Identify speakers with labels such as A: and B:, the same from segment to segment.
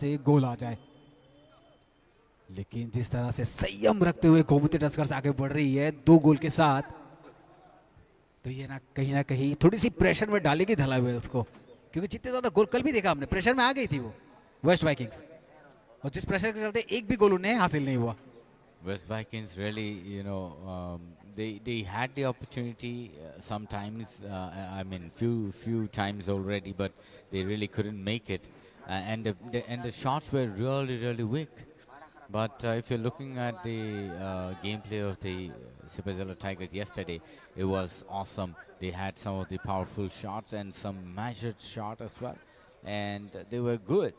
A: से गोल आ जाए। लेकिन जिस तरह से संयम रखते हुए गोमती टस्कर्स आगे बढ़ रही है 2 गोल के साथ, तो ये ना कहीं थोड़ी सी प्रेशर में डालेगी धला वेल्स को, क्योंकि जितने ज्यादा गोल कल भी देखा हमने प्रेशर में आ गई थी वो वेस्ट वाइकिंग्स, और जिस प्रेशर के चलते एक भी गोल उन्हें हासिल नहीं हुआ।
B: West Vikings really, they had the opportunity sometimes. I mean, few times already, but they really couldn't make it. And the shots were really weak. But if you're looking at the gameplay of the Sipazella Tigers yesterday, it was awesome. They had some of the powerful shots and some measured shot as well, and they were good.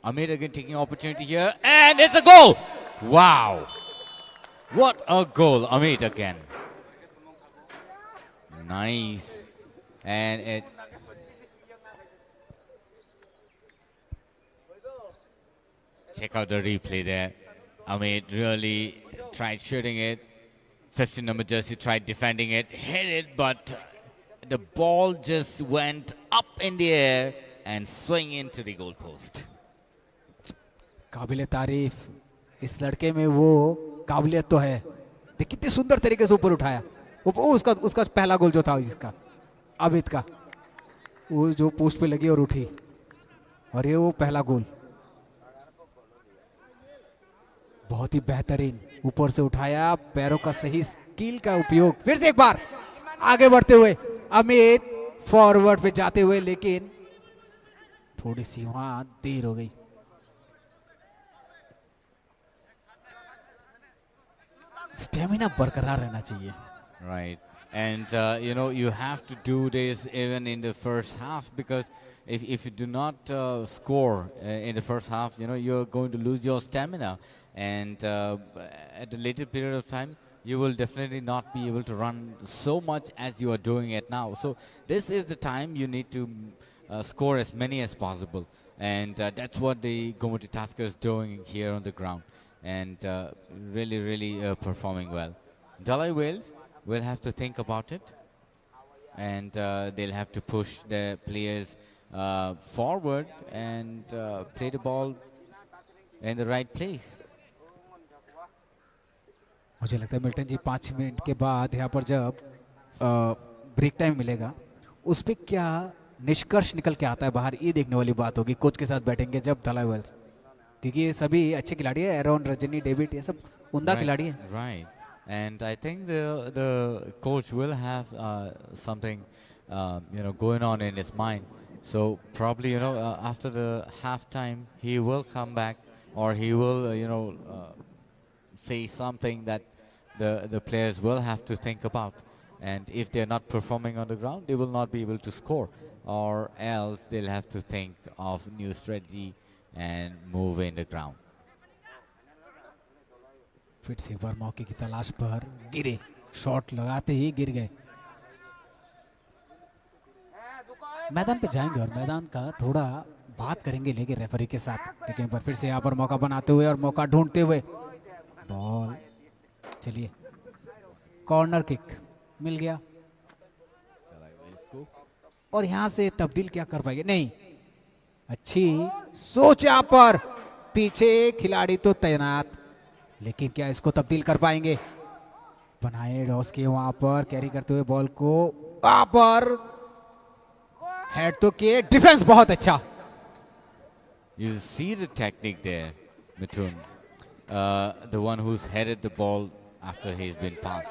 B: Amir again taking opportunity here, and it's a goal! Wow! What a goal, Amit again. Nice. And it. Check out the replay there. Amit really tried shooting it. 15 number jersey tried defending it, hit it, but the ball just went up in the air and swing into the goal post.
A: काबिले तारीफ, इस लड़के में वो काबिलियत तो है। देख कितनी सुंदर तरीके से ऊपर उठाया। वो उसका पहला गोल जो था इसका अमित का, वो जो पोस्ट पे लगी और उठी, और ये वो पहला गोल बहुत ही बेहतरीन ऊपर से उठाया, पैरों का सही स्किल का उपयोग। फिर से एक बार आगे बढ़ते हुए अमित फॉरवर्ड पे जाते हुए, लेकिन थोड़ी सी वहां देर हो गई। स्टेमिना बरकरार रहना चाहिए।
B: Right. And, you have to do this even in the first half, because if you do not score in the first half, you're going to lose your stamina. And at a later period of time, you will definitely not be able to run so much as you are doing it now. So this is the time you need to score as many as possible. And that's what the Gomoti Tasker is doing here on the ground. And really performing well. Dalai Wales will have to think about it, and they'll have to push the players forward and play the ball in the right place.
A: मुझे लगता है Milton जी 5 minute के बाद यहाँ पर जब break time मिलेगा, उस पर क्या निष्कर्ष निकल के आता है बाहर, ये देखने वाली बात होगी। कोच के साथ बैठेंगे जब दलाई वेल्स, क्योंकि ये सभी अच्छे खिलाड़ी है, एरोन, रजनी, डेविड, ये सब उमदा खिलाड़ी है।
B: Right. And I think the coach will have something going on in his mind. So probably after the halftime he will come back, or he will say something that the players will have to think about. And if they're not performing on the ground, they will not be able to score, or else they'll have to think of new strategy and move in the ground.
A: फिर से एक बार मौके की तलाश पर गिरे, shot लगाते ही गिर गए। मैदान पे जाएंगे और मैदान का थोड़ा बात करेंगे लेके रेफरी के साथ, लेकिन पर फिर से यहाँ पर मौका बनाते हुए और मौका ढूंढते हुए बॉल, चलिए कॉर्नर किक मिल गया, और यहाँ से तब्दील क्या कर पाएंगे? नहीं, अच्छी सोच यहाँ पर, पीछे खिलाड़ी तो तैनात, लेकिन क्या इसको तब्दील कर पाएंगे? बनाए डॉस के वहां पर कैरी करते हुए बॉल को, वहां पर हेड तो किए, डिफेंस बहुत अच्छा।
B: You see the technique there, Mithun. The one who's headed the ball after he's been passed.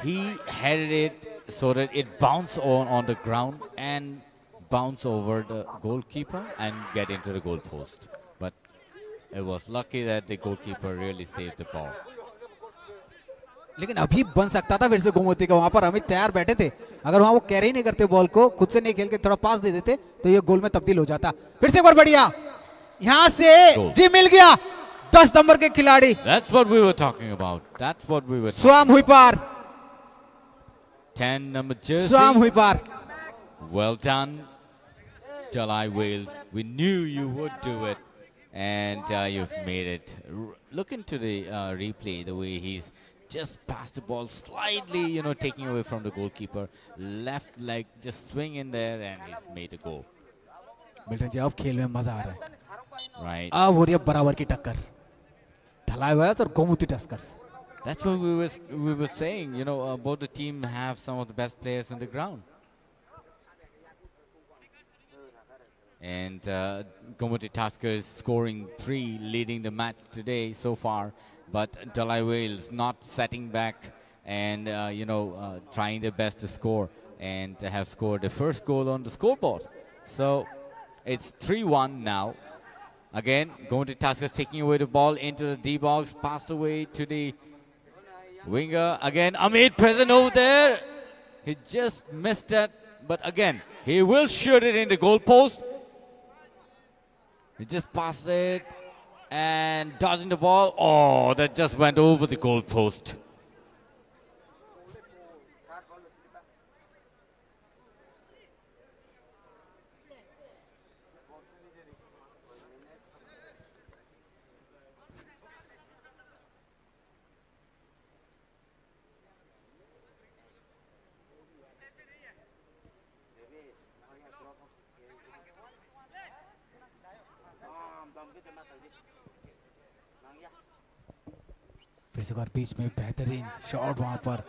B: He headed it so that it bounced on the ground and bounce over the goalkeeper and get into the goal post. But it was lucky that the goalkeeper really saved the ball.
A: लेकिन अभी बन सकता था फिर से गोमती का, वहां पर अमित तैयार बैठे थे, अगर वहां वो कैरी नहीं करते बॉल को, खुद से नहीं खेल के थोड़ा पास दे देते, तो ये गोल में तब्दील हो जाता। फिर से एक बार बढ़िया, यहां से जी मिल गया 10 नंबर के खिलाड़ी।
B: That's what we were talking about. That's what we were.
A: स्वाम हुई पार,
B: 10 number jersey.
A: स्वाम हुई पार।
B: Well done, Dalai Wales. We knew you would do it, and you've made it. Look into the replay, the way he's just passed the ball slightly, taking away from the goalkeeper. Left leg just swing in there, and he's made a goal.
A: Milton ji अब खेल में मजा आ रहा है।
B: Right.
A: अब हो रही है बराबर की टक्कर ढलाई वायर्स और Gomti Tuskers.
B: That's what we were saying. Both the team have some of the best players on the ground. And Gomuti Tuskers scoring 3, leading the match today so far. But Dalai Wales not setting back and trying their best to score and have scored the first goal on the scoreboard. So it's 3-1 now. Again, Gomuti Tuskers taking away the ball into the D box, passed away to the winger. Again, Amit present over there. He just missed that, but again, he will shoot it in the goal post. He just passed it and dodging the ball. Oh, that just went over the goal post.
A: फिर से एक बार बीच में बेहतरीन shot वहां पर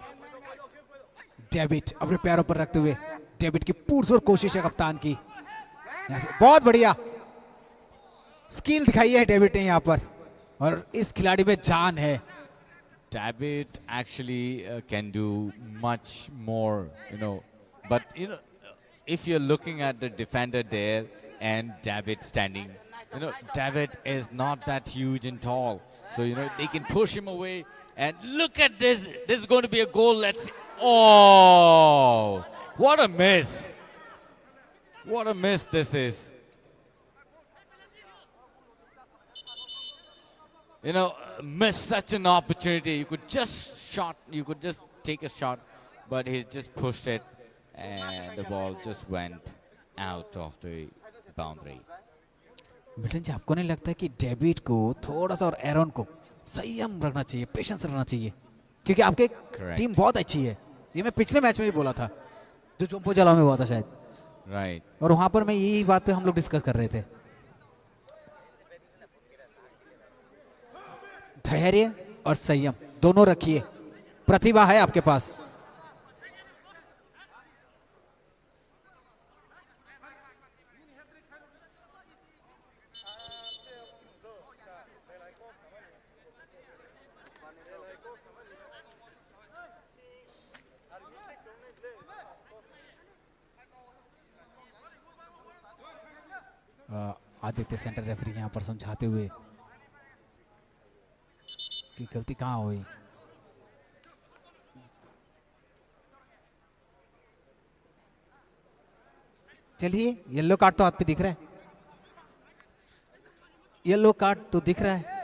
A: David अपने पैरों पर रखते हुए डेविड की पुरजोर कोशिश है कप्तान की यहाँ से बहुत बढ़िया स्किल दिखाई है डेविड ने यहाँ पर और इस खिलाड़ी में जान है.
B: David actually can do much more, but if you're looking at the defender there and David standing, David is not that huge and tall. So, they can push him away. And look at this. This is going to be a goal. Let's see. Oh, what a miss. What a miss this is. Missed such an opportunity. You could just take a shot, but he just pushed it and the ball just went out of the boundary.
A: Milton ji आपको नहीं लगता है कि David को थोड़ा सा और एरन को संयम रखना चाहिए, पेशेंस रखना चाहिए, क्योंकि आपके टीम बहुत अच्छी है. ये मैं पिछले मैच में भी बोला था जो जोम्पोजला में हुआ था शायद.
B: राइट.
A: और वहां पर मैं यही बात पे हम लोग डिस्कस कर रहे थे. धैर्य और संयम दोनों रखिए. प्रतिभा है आपके पास. आदित्य सेंटर रेफरी यहां पर समझाते हुए कि गलती कहां हुई. चलिए येलो कार्ड तो हाथ पे दिख रहा है. येलो कार्ड तो दिख रहा है.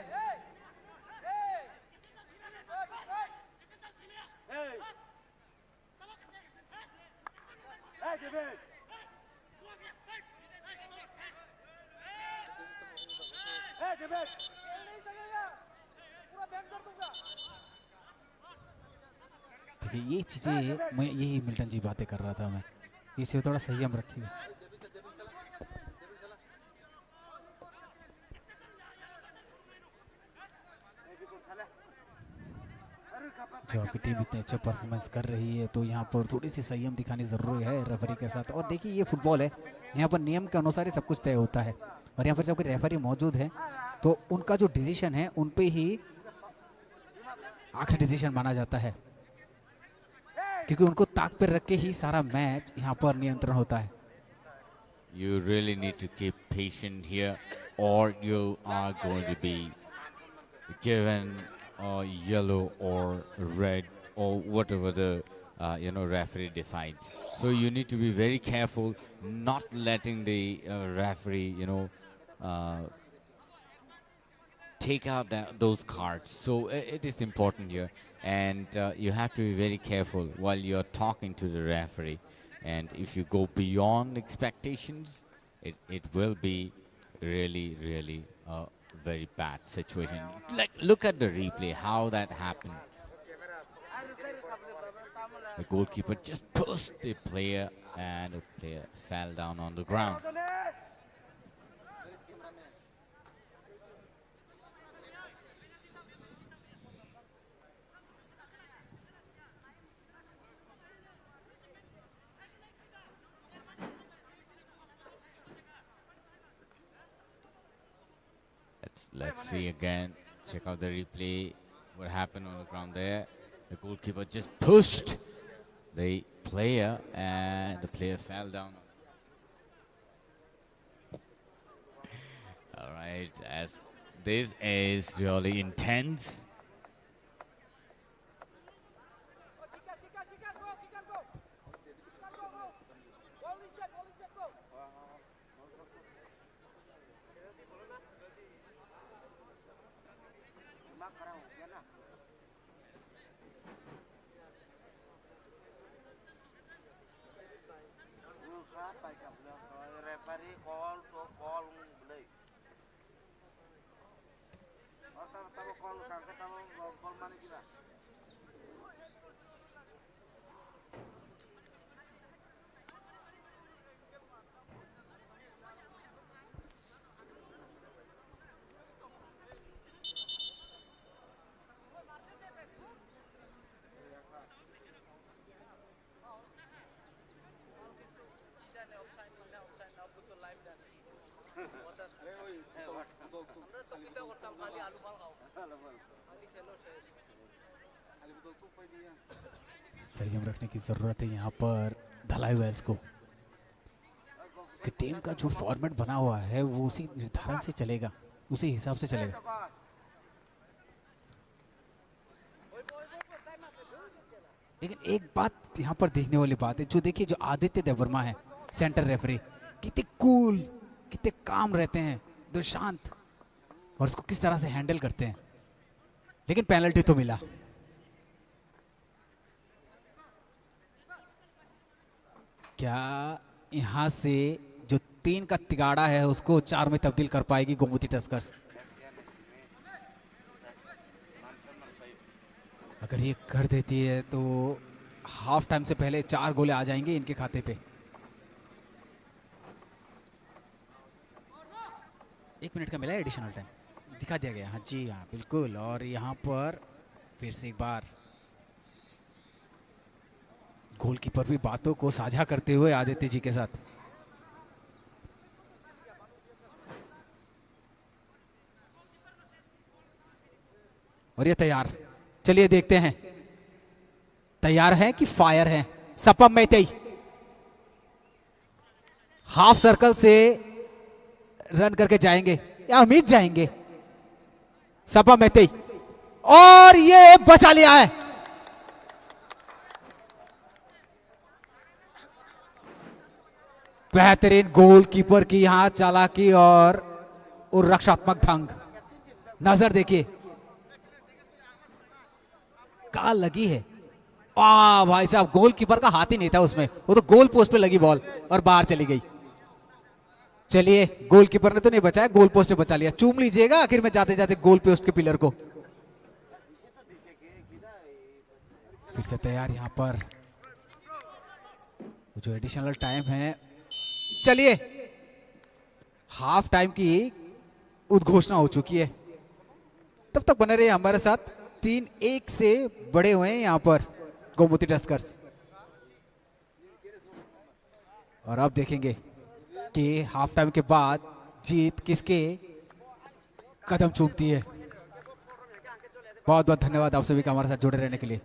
A: देखिए ये चीजें मैं यही मिल्टन जी बातें कर रहा था. मैं इसे थोड़ा संयम रखिए. जो आपकी टीम इतने अच्छा परफॉर्मेंस कर रही है तो यहाँ पर थोड़ी सी संयम दिखानी जरूरी है रेफरी के साथ. और देखिए ये फुटबॉल है, यहाँ पर नियम के अनुसार ही सब कुछ तय होता है. और यहाँ पर जब कोई रेफरी मौजूद है तो उनका जो डिसीजन है उन पे ही आखिरी डिसीजन माना जाता है, क्योंकि उनको ताक पर रख के ही सारा मैच यहाँ पर नियंत्रण होता है.
B: You really need to keep patient here, or you are going to be given yellow or red or whatever the referee decides. So you need to be very careful, not letting the referee take out those cards. So it is important here, and you have to be very careful while you're talking to the referee. And if you go beyond expectations, it will be really, really a very bad situation. Like, look at the replay, how that happened. The goalkeeper just pushed the player, and the player fell down on the ground. Let's see again. Check out the replay. What happened on the ground there? The goalkeeper just pushed the player, and the player fell down. All right, as this is really intense.
A: संयम रखने की जरूरत है यहाँ पर धलाई Wales को कि team का जो फॉर्मेट बना हुआ है वो उसी निर्धारण से चलेगा, उसी हिसाब से चलेगा। लेकिन एक बात यहाँ पर देखने वाली बात है, जो देखिए जो आदित्य देववर्मा है सेंटर रेफरी, कितने कूल कितने काम रहते हैं, जो शांत, और उसको किस तरह से हैंडल करते हैं। लेकिन पेनल्टी तो मिला। क्या यहां से जो 3 का तिगाड़ा है उसको 4 में तब्दील कर पाएगी गोमती टस्कर्स? अगर ये कर देती है तो हाफ टाइम से पहले 4 गोले आ जाएंगे इनके खाते पे। 1 मिनट का मिला एडिशनल टाइम, दिखा दिया गया। हाँ जी हाँ बिल्कुल। और यहाँ पर फिर से एक बार गोलकीपर भी बातों को साझा करते हुए आदित्य जी के साथ। और ये तैयार, चलिए देखते हैं तैयार है कि फायर है। सपम मैतेई हाफ सर्कल से रन करके जाएंगे या अमित जाएंगे? सपम मैतेई, और ये बचा लिया है। बेहतरीन गोलकीपर की यहां चालाकी और रक्षात्मक ढंग, नजर देखिए कहाँ लगी है। वाह भाई साहब, गोलकीपर का हाथ ही नहीं था उसमें, वो तो गोल पोस्ट पे लगी बॉल और बाहर चली गई। चलिए गोलकीपर ने तो नहीं बचाया, गोल पोस्ट ने बचा लिया। चूम लीजिएगा आखिर में जाते जाते गोल पोस्ट के पिलर को। फिर से तैयार यहां पर जो एडिशनल टाइम है। चलिए हाफ टाइम की उद्घोषणा हो चुकी है, तब तक बने रहिए हमारे साथ। 3-1 से बड़े हुए हैं यहां पर गोमती टस्कर्स। और अब देखेंगे कि हाफ टाइम के बाद जीत किसके कदम चूमती है। बहुत बहुत धन्यवाद आप सभी का हमारे साथ जुड़े रहने के लिए।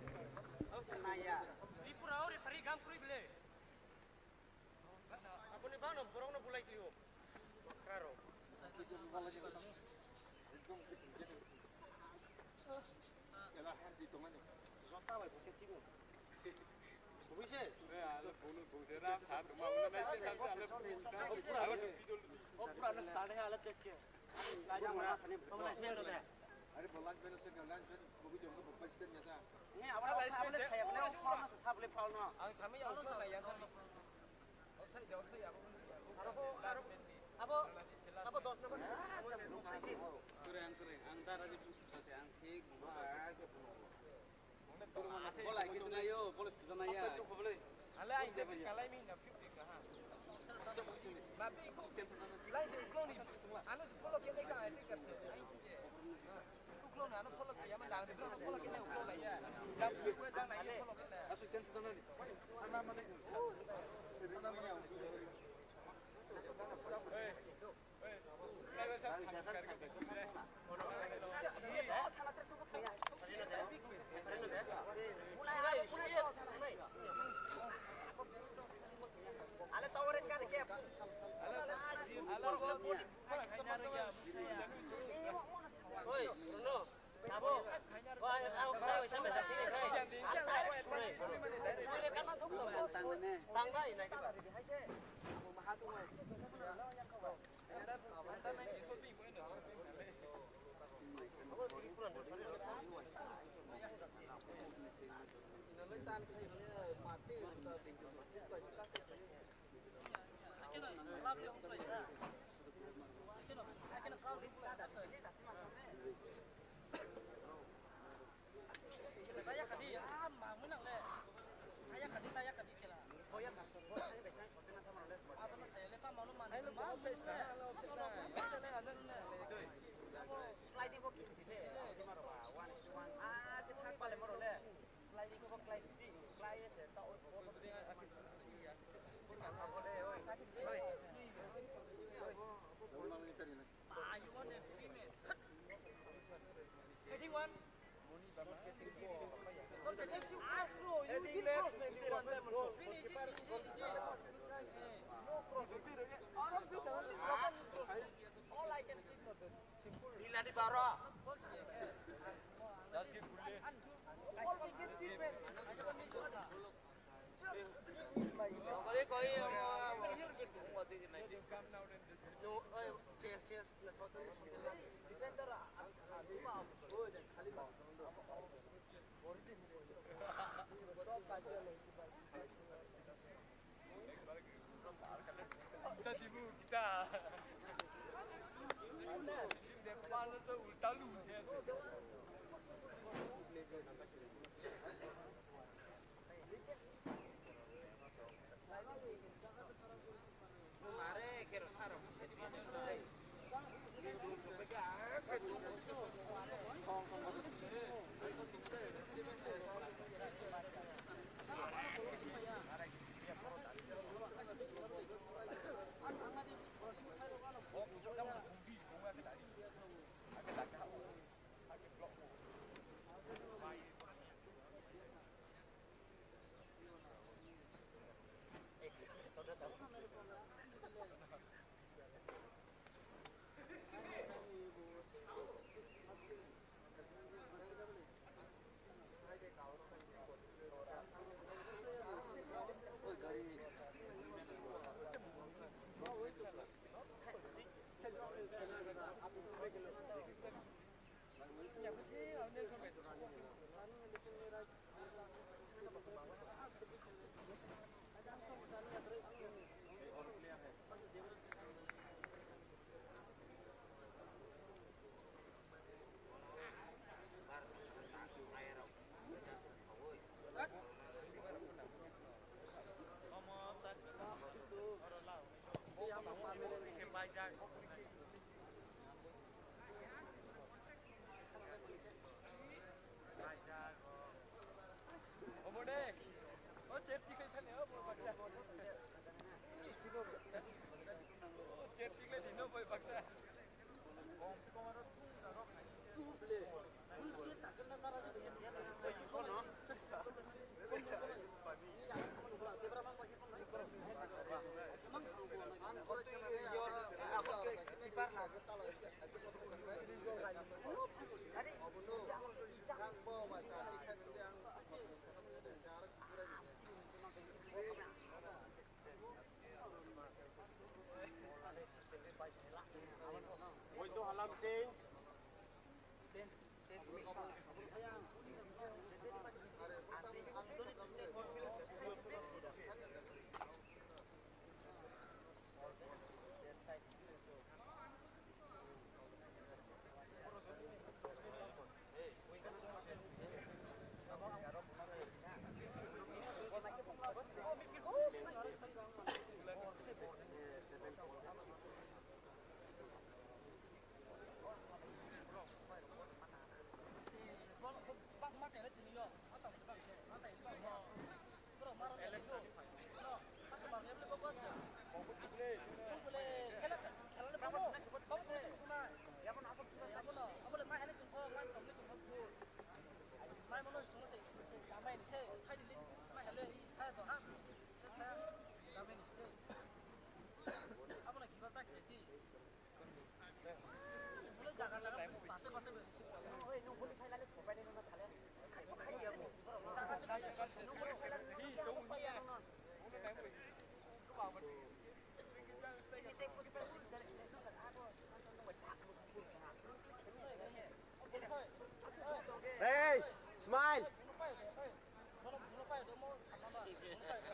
C: Hey, smile.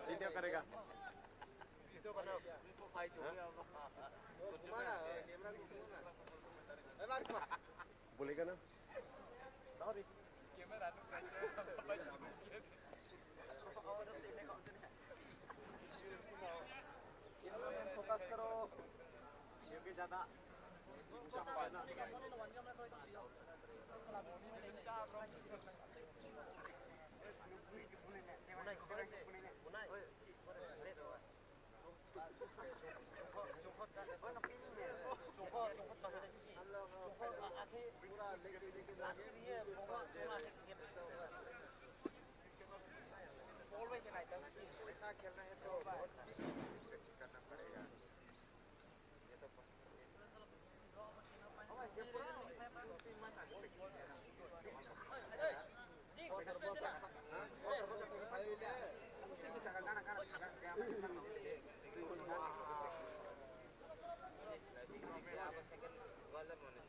C: Video करेगा. Video बनाओ. बोलेगा ना. Sorry. फोकस करो. ये भी ज्यादा. ऐसा खेलना है तो बहुत प्रैक्टिस करना पड़ेगा. ये तो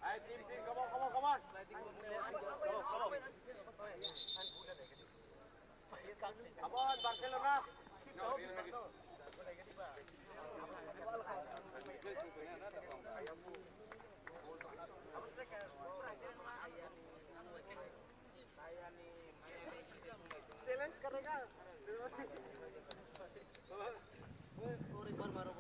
C: Ayo tim, come on. Come on, Barcelona. Challenge करेगा. और एक बार मारो.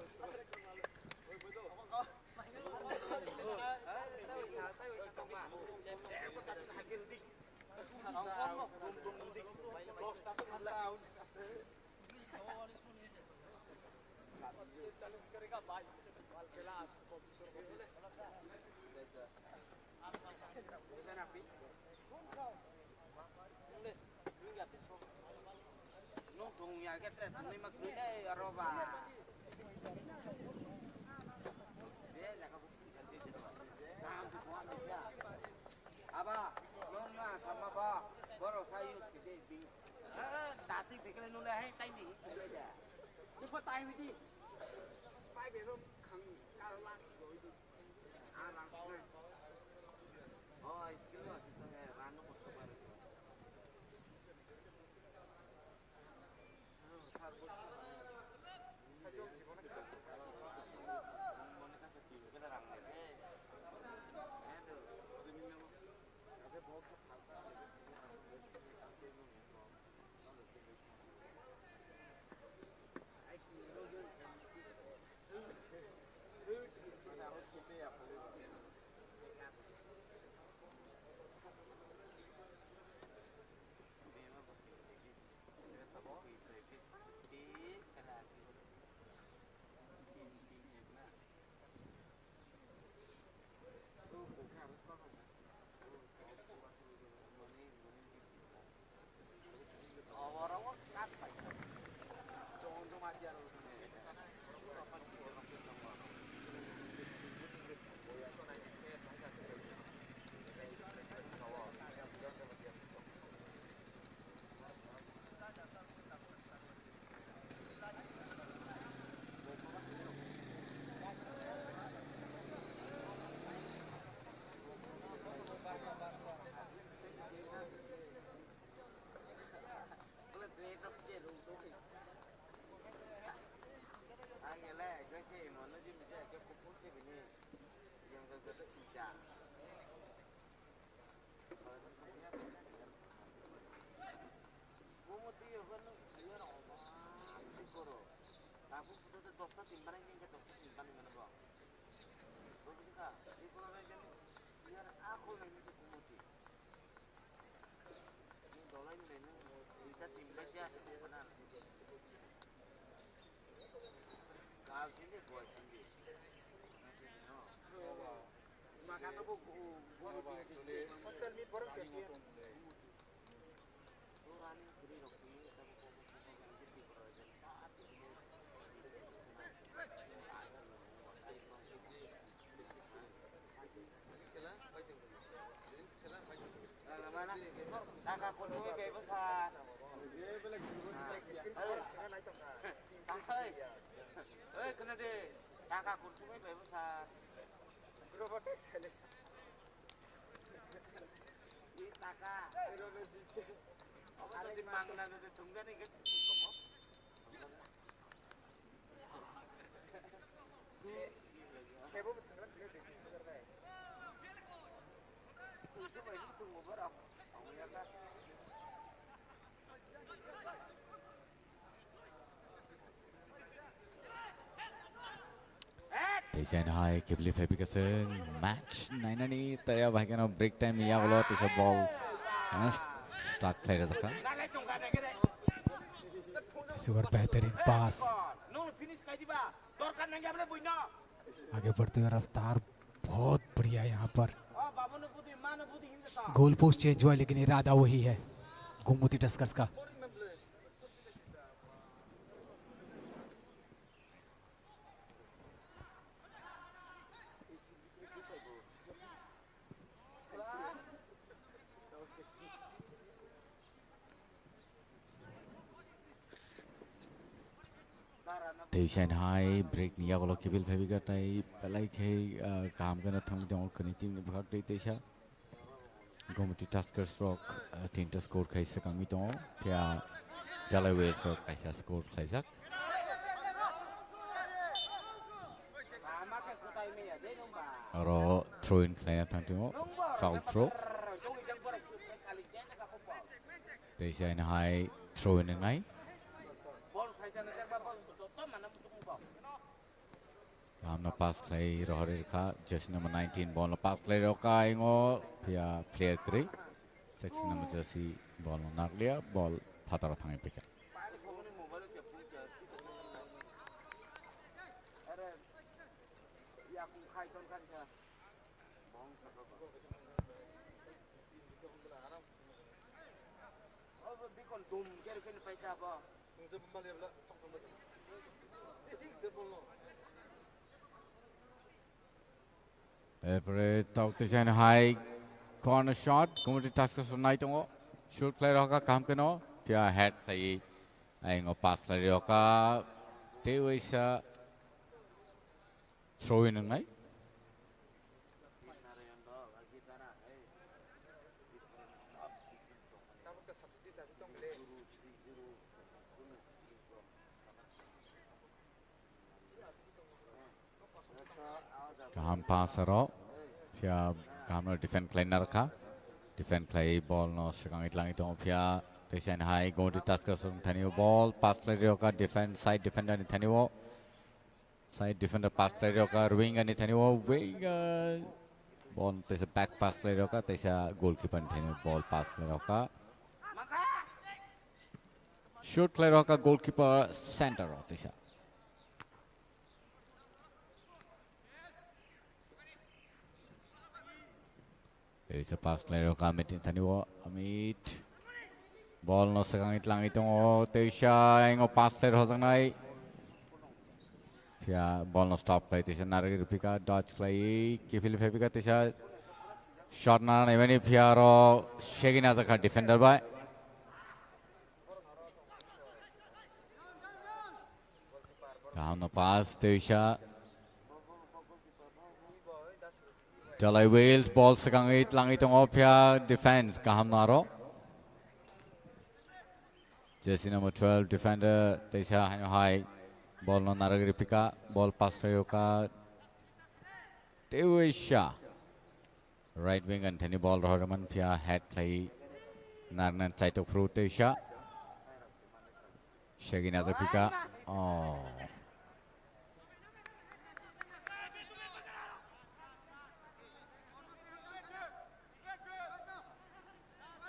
C: Aba, non na sama ba, baru saya kita bing. Tadi bikin nula hai tay ni. Ni kau tay ni. Pai besok kang kalah rồi đi. Lang sungai. Oh, skill lah kita ni ranu kot kabar. Orang-orang kan phải trong aja loh. Aku sudah dokter timbalan ini dokter timbalan mana bawa? Kau juga, di pulau lain biar aku lagi itu kumuti. Ini dolar ini kita timbalan aja benar. Kau sini buat sini. Makan apa bu? Hostel ni baru jadi. Turun beri roti. Taka con tôi về với xa. Tăng thôi. Ê, cái này đi. Taka con tôi về với xa. Đi Taka. Ada di Mangga itu tunggu nih kan. Kamu? Itu bayi tunggu berapa? Kamu ya kan?
B: Taysen Hai Kibli Fabi Kaseng match 9 taya bahkan break time ya kalau tu ball start play रहा था
A: इस over बेहतरीन पास आगे बढ़ते हुए रफ्तार बहुत बढ़िया यहाँ पर गोल पोस्ट चेंज हुआ लेकिन इरादा वही है गोमती टस्कर्स का
B: Taysen Hai break ni ya kalau Kibli Fabi kata pelai ke काम करना था मुझे और करनी थी मुझे भाग देते थे गोमती टस्कर स्ट्रोक तीन टा स्कोर कैसे कमी तो क्या डेलावेयर स्ट्रोक कैसा स्कोर कैसा और थ्रो इन खेलना था तो foul throw Taysen Hai throw in ngay Amna pass play rohre ka jersey number 19 ball pass play roka ingo pia player kri section number jersey ball nak liya ball phatara thangai pika Taysen Hai corner shot Gomoty Tuskers sunai tongo shoot play roka काम कनो क्या head play आएंगो pass play roka ते वैसा throw in ngay काम pass रो क्या काम no defend play नरका defend play ball no sekarang itu lang itu pia Taysen Hai Gomoty Tuskers thaniyo ball pass play roka defend side defender ni thaniyo side defender pass play roka winger ni thaniyo winger ball taysa back pass play roka taysa goalkeeper ni thaniyo ball pass play roka shoot play roka goalkeeper center ro taysa Taysa pass play roka amit thaniyo amit ball no sekarang itu lang itu taysa ingo pass play ho sangai pia ball no stop play taysa naragi rupika dodge play Kibli Fabi ka taysa shot na eveni pia ro shegina ka defender by काम no pass taysa Dalai Wales ball sekarang itu lang itu pia defense काम naro jersey number 12 defender taysa Hai ball no naragi rupika ball pass roka Taysa right wing and thani ball rohraman pia head play narnan chaitok fru Taysa shegina zapika oh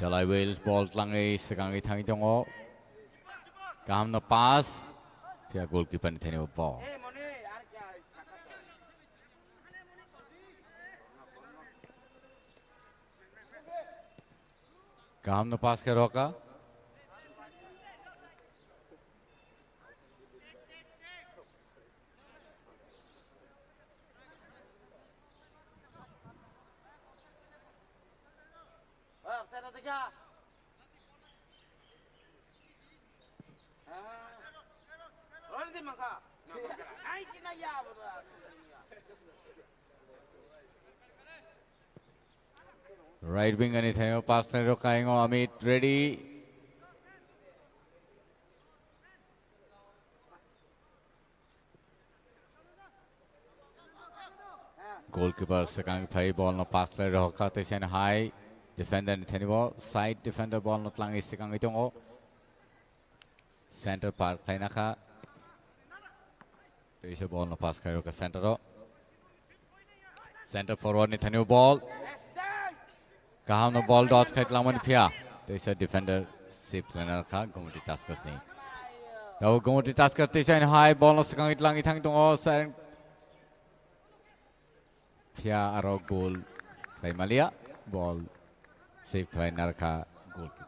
B: Dalai Wales ball langai sekarang itu thang itu काम no pass pia goalkeeper ni thani ball काम no pass ke roka
C: देखा और नहीं मंगा नहीं कि ना या
B: Right wing ani thayo pass lai rokaingo Amit ready. Goalkeeper sekang phai ball no pass lai roka te sen high defender ni thani bo side defender ball no tlang is sekang itongo center park phai na kha te se ball no pass kai roka center ro center forward ni thani ball kaham no ball dodge khai tlang man phia te se defender save trainer kha gomti taskers ni tau gomti taskers te sen high ball no sekang itlang ithang tongo sen Pia aro goal by Malia ball saved by Naraka goalkeeper.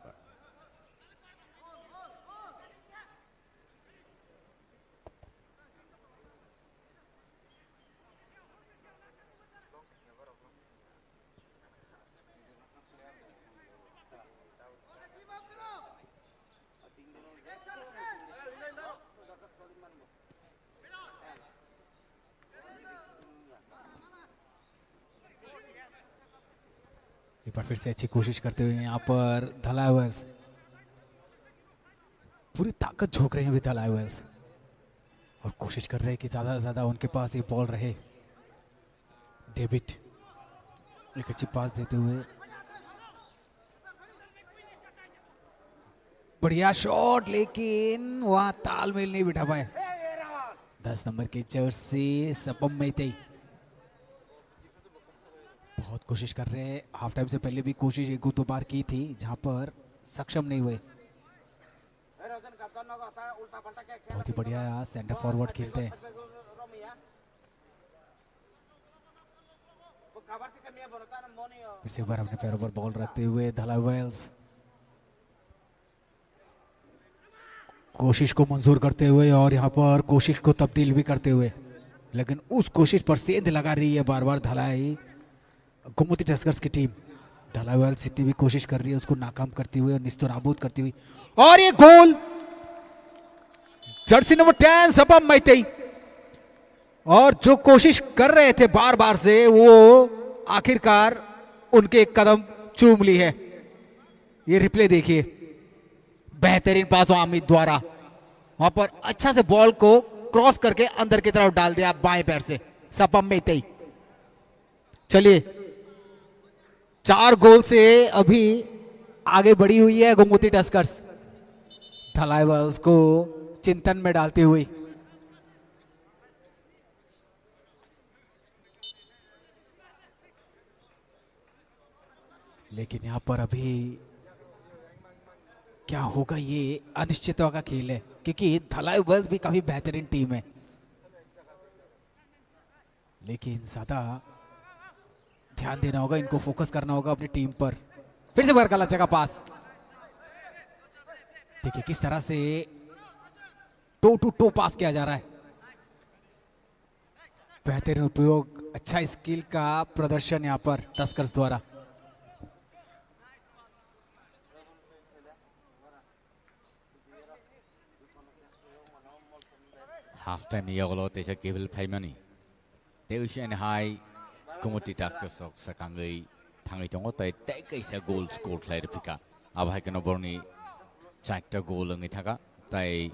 A: एक बार फिर से अच्छी कोशिश करते हुए यहाँ पर धलावेल्स पूरी ताकत झोंक रहे हैं विद धलावेल्स और कोशिश कर रहे हैं कि ज़्यादा से ज़्यादा उनके पास ये बॉल रहे डेविड एक अच्छी पास देते हुए बढ़िया शॉट लेकिन वहां तालमेल नहीं बिठा पाए 10 नंबर की जर्सी सपम मैतेई बहुत कोशिश कर रहे हैं हाफ टाइम से पहले भी कोशिश एक दो बार की थी जहां पर सक्षम नहीं हुए बहुत ही बढ़िया सेंटर फॉरवर्ड खेलते हैं फिर से एक बार अपने पैरों पर बॉल रखते हुए धलावेल्स कोशिश को मंजूर करते हुए और यहाँ पर कोशिश को तब्दील भी करते हुए लेकिन उस कोशिश पर सेंध लगा रही है बार बार धलाई गोमती टस्कर्स की टीम धलावेल्स जितनी भी कोशिश कर रही है उसको नाकाम करती हुई और निस्तो नाबूद करती हुई और ये गोल जर्सी नंबर 10 सपम मैतेई और जो कोशिश कर रहे थे बार बार से वो आखिरकार उनके एक कदम चूम ली है ये रिप्ले देखिए बेहतरीन पास अमित द्वारा वहां पर अच्छा से बॉल को क्रॉस करके अंदर की तरफ डाल दिया बाएं पैर से सपम मैतेई चलिए 4 गोल से अभी आगे बढ़ी हुई है गोमती टस्कर्स धलावेल्स को चिंतन में डालती हुई लेकिन यहां पर अभी क्या होगा ये अनिश्चितता का खेल है क्योंकि धलावेल्स भी काफी बेहतरीन टीम है लेकिन ज्यादा ध्यान देना होगा इनको फोकस करना होगा अपनी टीम पर फिर से गलत जगह पास देखिए किस तरह से टो टू टो पास किया जा रहा है बेहतरीन उपयोग अच्छा स्किल का प्रदर्शन यहां पर टस्कर्स द्वारा
B: Half time yolo te sa kibel paimani. Deus and high Kumoti Taskers of Sakangi Tangitongo take a goal score played Pika. Abhakan Borni Chakta goal and Itaga. They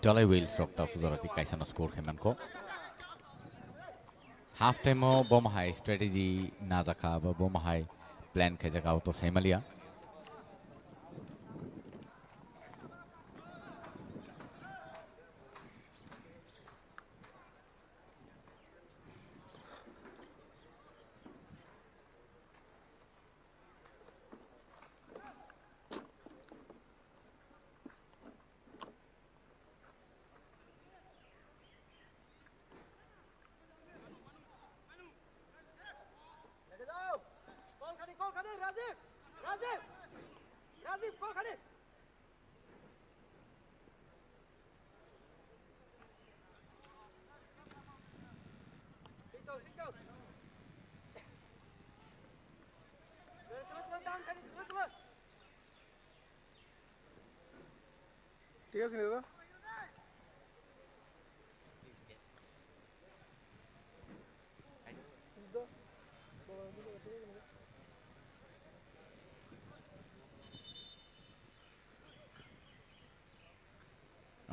B: Dolly Wheels of Tafuzorati Kaisana score Hemanko. Half time bomb high strategy Nazaka bomb high plan Kajak out of Himalaya.
D: ঠিক আছে দাদা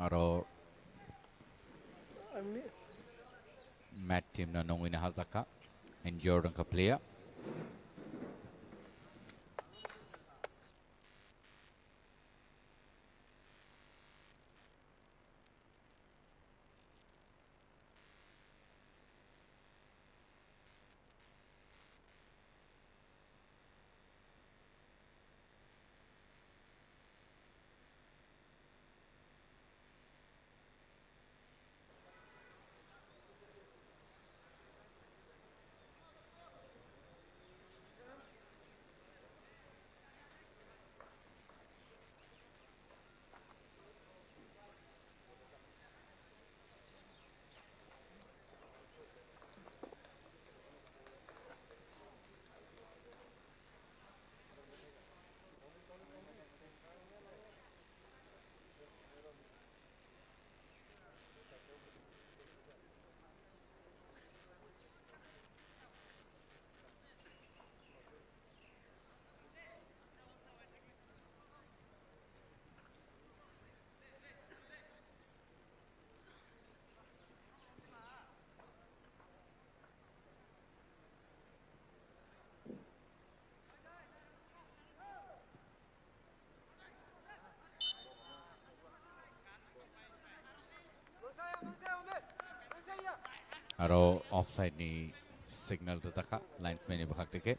B: Aro
D: এমনি
B: Matt team na nongwina hazaka and Jordan ka player. Aro offside ni signal to taka linesman ni bakak tike.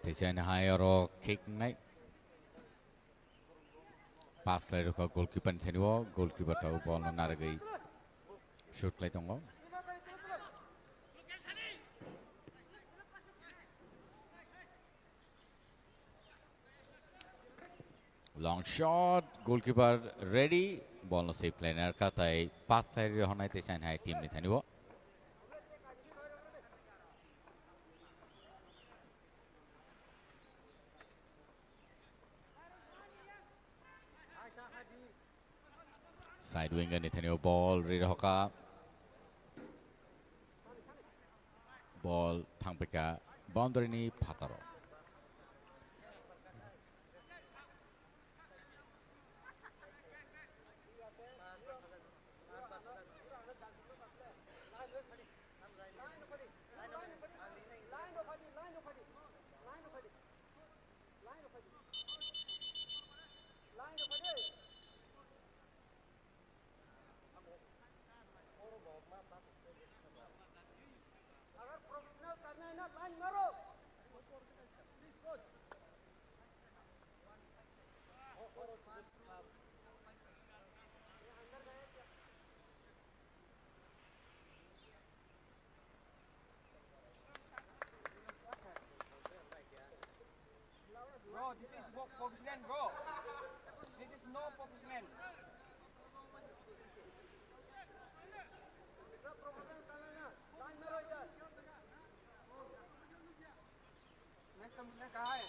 B: Tejan hai aro kick nai. Pass lai ruka goalkeeper ni thaniwo goalkeeper tau ball na naragai shoot lai tongo. Long shot, goalkeeper ready. Ball no save liner ka tai pass lai ri honai tejan hai team ni thaniwo. Side winger ni thaniwo ball ri hoka. Ball thang peka boundary ni phataro.
C: Bro, this is focus man, bro. This is no focus man. Next commissioner कहाँ है? Next commissioner कहाँ है?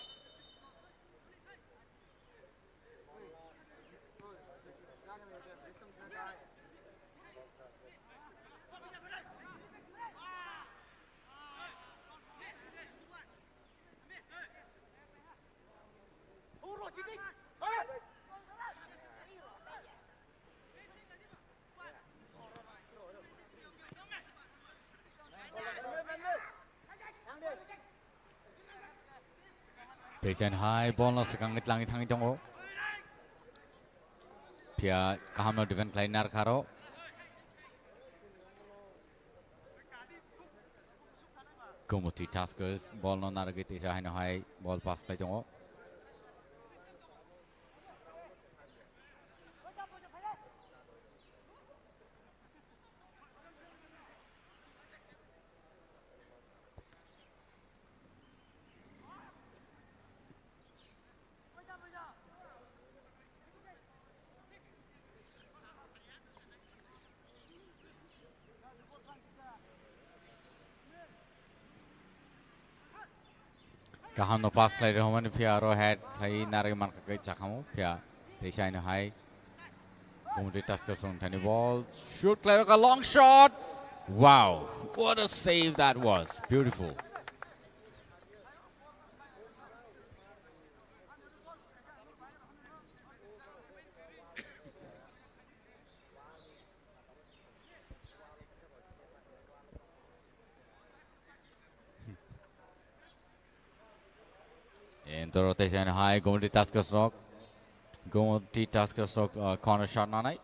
B: Tejan hai ball no sekangit langit hangi tongo. Pia kaham no defend liner karo. Gomuti Taskers ball no naragi teja hai no hai ball pass lai tongo. Kaham no pass play Roman Pia or had play Naraman Chakamo Pia. They shine high. Gomoti Tuskers on tiny ball. Shoot Claroka long shot. Wow, what a save that was. Beautiful. And the rotation high, Gomoti Tuskers rock. Gomoti Tuskers rock corner shot on it.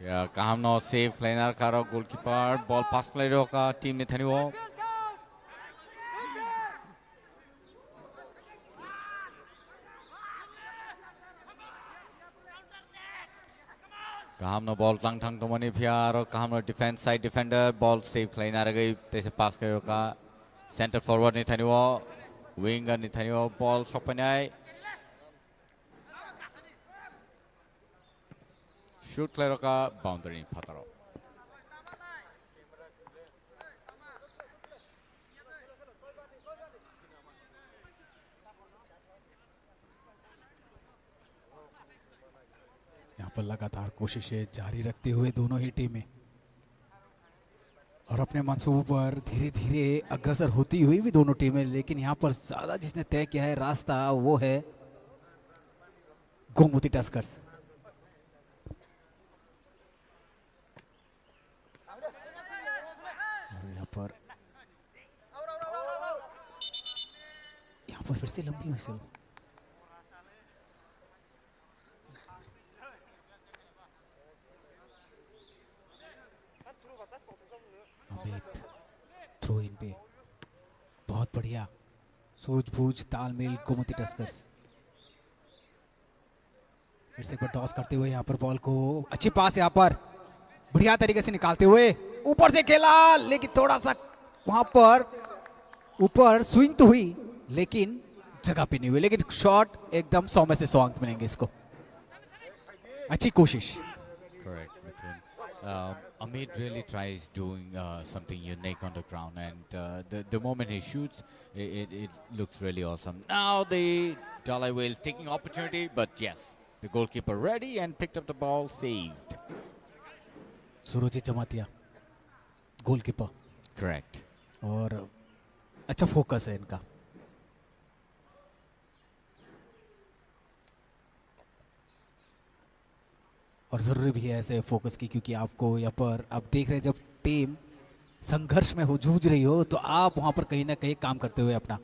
B: Yeah, Kaham no save player karo goalkeeper ball pass player ka team ne thani wo. Kaham no ball tang thang to mani phiar or Kaham no defense side defender ball save player gai tese pass player ka center forward ne thani wo winger ne thani wo ball sopanai. Shoot player ka boundary pataro.
A: यहाँ पर लगातार कोशिशें जारी रखते हुए दोनों ही टीमें और अपने मंसूबों पर धीरे धीरे अग्रसर होती हुई भी दोनों टीमें, लेकिन यहाँ पर ज्यादा जिसने तय किया है रास्ता वो है गोमती टस्कर्स। यहाँ पर फिर से लंबी विसल। अमित थ्रो इन पे बहुत बढ़िया सूझबूझ तालमेल गोमती टस्कर्स। फिर से एक बार टॉस करते हुए यहाँ पर बॉल को अच्छी पास यहाँ पर बढ़िया तरीके से निकालते हुए ऊपर से खेला, लेकिन थोड़ा सा वहां पर ऊपर स्विंग तो हुई लेकिन जगह पे नहीं हुई, लेकिन शॉट एकदम 100 में से 100 अंक मिलेंगे इसको। अच्छी कोशिश।
B: Correct, Mithun. Amit really tries doing something unique on the ground, and the moment he shoots, it looks really awesome. Now the Dalai Whale taking opportunity, but yes, the goalkeeper ready and picked up the ball, saved.
A: Surjit Jamatia goalkeeper.
B: Correct.
A: और अच्छा focus है इनका। और जरूरी भी है ऐसे focus की, क्योंकि आपको यहाँ पर आप देख रहे हैं जब टीम संघर्ष में हो, जूझ रही हो, तो आप वहां पर कहीं ना कहीं काम करते हुए अपना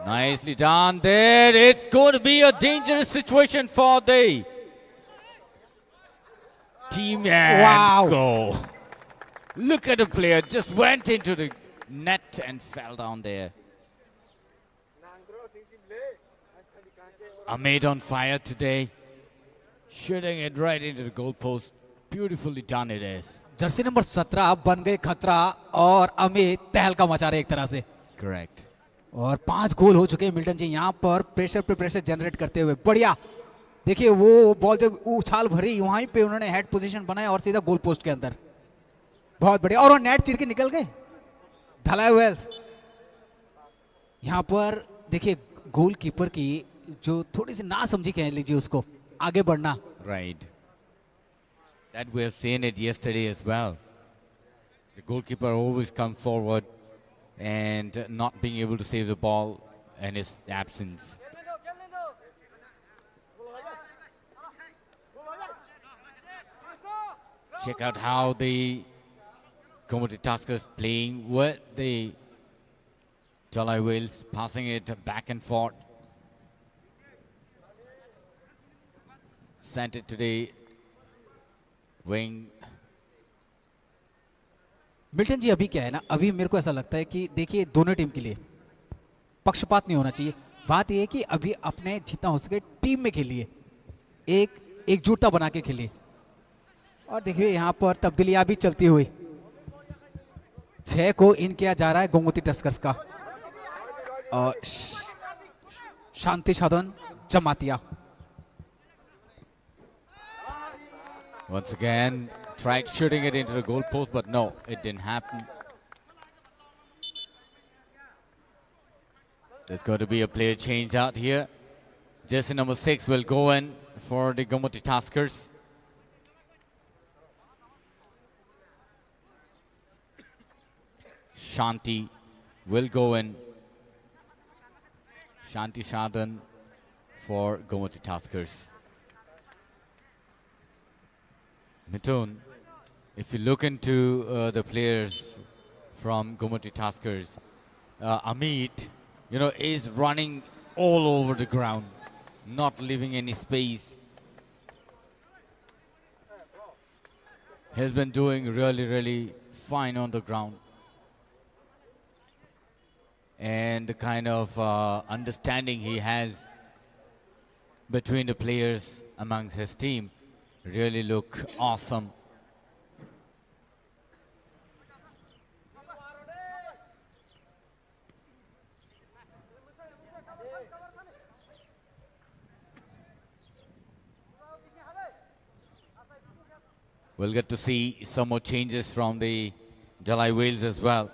B: Nicely done there. It's going to be a dangerous situation for the team. And
A: Wow.
B: Go. Look at the player. Just went into the net and fell down there. Ahmed on fire today. Shooting it right into the goalpost. Beautifully done it is.
A: Jersey number 17 बन गए खतरा और अमित तहलका मचा रहे एक तरह से।
B: Correct.
A: और 5 गोल हो चुके हैं मिल्टन जी यहाँ पर प्रेशर पे प्रेशर जनरेट करते हुए। बढ़िया, देखिए वो बॉल जब उछाल भरी वहीं पे उन्होंने हेड पोजीशन बनाया और सीधा गोल पोस्ट के अंदर। बहुत बढ़िया, और वो नेट चीर के निकल गए धलाई वेल्स। यहाँ पर देखिए गोलकीपर की जो थोड़ी सी ना समझी कह लीजिए उसको, आगे बढ़ना।
B: Right. That we have seen it yesterday as well. The goalkeeper always comes forward and not being able to save the ball in his absence. Check out how the Gomoty Tuskers playing with the Dalai Whales, passing it back and forth. Sent it to the Wing.
A: Milton ji, अभी क्या है ना, अभी मेरे को ऐसा लगता है कि देखिए दोनों टीम के लिए पक्षपात नहीं होना चाहिए। बात यह है कि अभी अपने जितना हो सके टीम में खेलिए, एक एकजुटता बना के खेलिए। और देखिए यहाँ पर तब्दीलियां भी चलती हुई, 6 को इन किया जा रहा है गोमती टस्कर्स का और शांति साधन Jamatia.
B: Once again, tried shooting it into the goal post, but no, it didn't happen. There's going to be a player change out here. Jersey number 6 will go in for the Gomoti Taskers. Shanti will go in. Shanti Sadhan for Gomoti Taskers. Mithun, if you look into the players from Gomoti Taskers, Amit, is running all over the ground, not leaving any space. Has been doing really, really fine on the ground. And the kind of understanding he has between the players amongst his team really look awesome. We'll get to see some more changes from the Jalai Wales as well.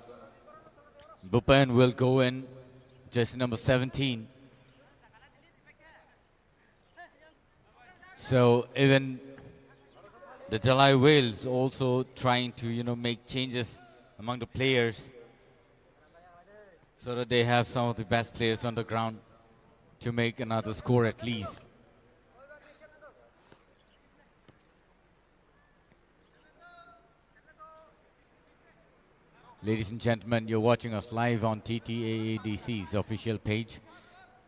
B: Bhupen will go in, jersey number 17. So even the Jalai Wales also trying to, make changes among the players so that they have some of the best players on the ground to make another score at least. Ladies and gentlemen, you're watching us live on TTAADC's official page.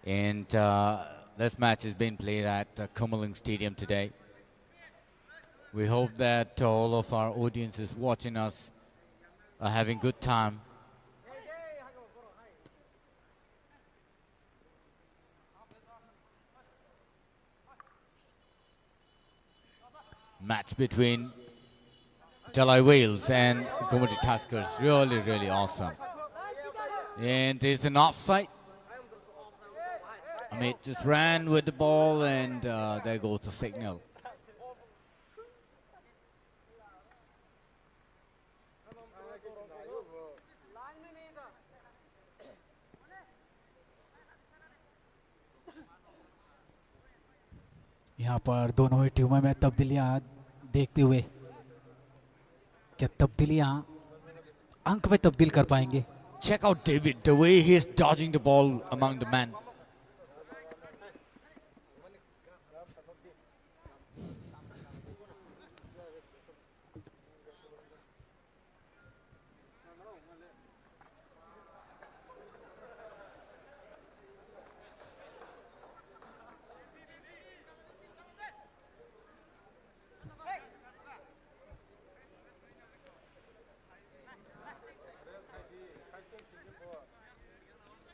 B: And this match has been played at Kumuling Stadium today. We hope that all of our audiences watching us are having good time. Match between Jalai Wales and Gomoti Taskers, really, really awesome. And there's an offside. Amit just ran with the ball and there goes the signal.
A: यहाँ पर दोनों ही टीमों में तब्दीलियां देखते हुए क्या तब्दीलियां अंक में तब्दील कर पाएंगे?
B: Check out David, the way he is dodging the ball among the men.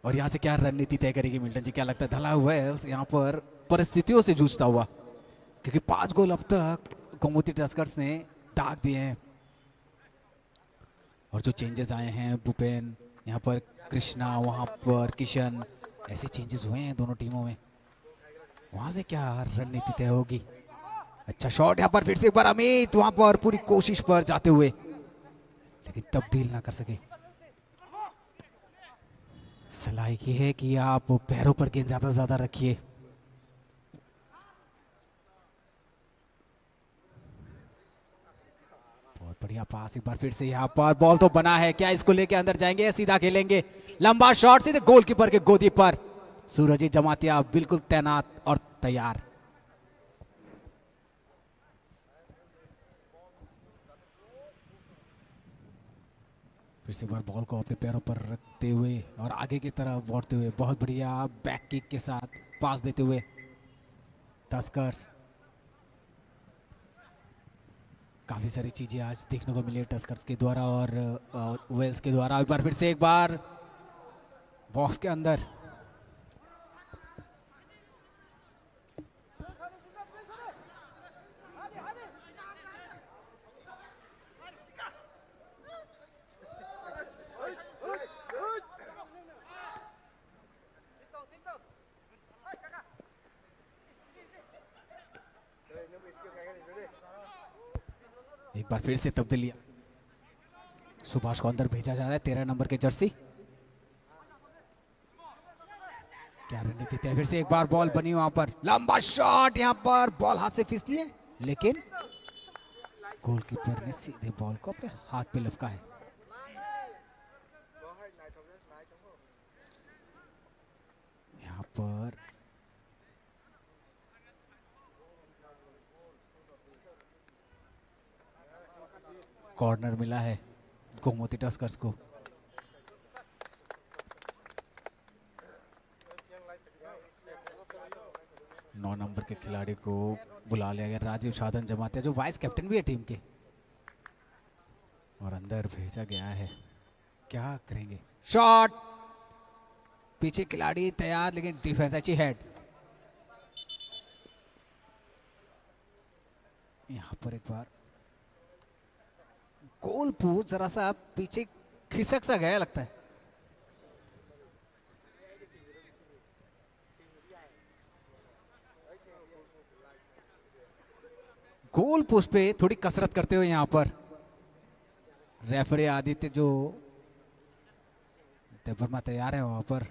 A: और यहाँ से क्या रणनीति तय करेगी मिल्टन जी, क्या लगता है? ढला वेल्स यहाँ पर परिस्थितियों से जूझता हुआ, क्योंकि 5 गोल अब तक गोमती टस्कर्स ने दाग दिए हैं। और जो चेंजेस आए हैं, भूपेन यहाँ पर, कृष्णा वहाँ पर, किशन, ऐसे चेंजेस हुए हैं दोनों टीमों में। वहाँ से क्या रणनीति तय होगी? अच्छा शॉट यहाँ पर फिर से एक बार अमित वहाँ पर पूरी कोशिश पर जाते हुए, लेकिन तब्दील ना कर सके। सलाह ये है कि आप पैरों पर गेंद ज्यादा से ज्यादा रखिए। बहुत बढ़िया पास, एक बार फिर से यहाँ पर बॉल तो बना है, क्या इसको लेके अंदर जाएंगे या सीधा खेलेंगे? लंबा शॉट सीधे गोलकीपर के गोदी पर। सूरजी जमातिया बिल्कुल तैनात और तैयार। फिर से एक बार बॉल को अपने पैरों पर रखते हुए और आगे की तरफ बढ़ते हुए, बहुत बढ़िया बैक किक के साथ पास देते हुए टस्कर्स। काफ़ी सारी चीज़ें आज देखने को मिली है टस्कर्स के द्वारा और वेल्स के द्वारा। एक बार फिर से एक बार बॉक्स के अंदर एक बार फिर से तब्दीलियां। सुभाष को अंदर भेजा जा रहा है, 13 नंबर के जर्सी। क्या रणनीति तय, फिर से एक बार बॉल बनी वहां पर, लंबा शॉट, यहां पर बॉल हाथ से फिसली है लेकिन गोलकीपर ने सीधे बॉल को अपने हाथ पे लपका है। यहां पर कॉर्नर मिला है गोमती टस्कर्स को। नौ नंबर के खिलाड़ी को बुला लिया गया, राजीव साधन जमाते जो वाइस कैप्टन भी है टीम के, और अंदर भेजा गया है। क्या करेंगे, शॉट, पीछे खिलाड़ी तैयार लेकिन डिफेंस अच्छी, हेड। यहां पर एक बार गोल पोस्ट जरा सा पीछे खिसक सा गया लगता है। गोल पोस्ट पे थोड़ी कसरत करते हुए यहां पर रेफरी आदित्य जो वर्मा तैयार है वहां पर,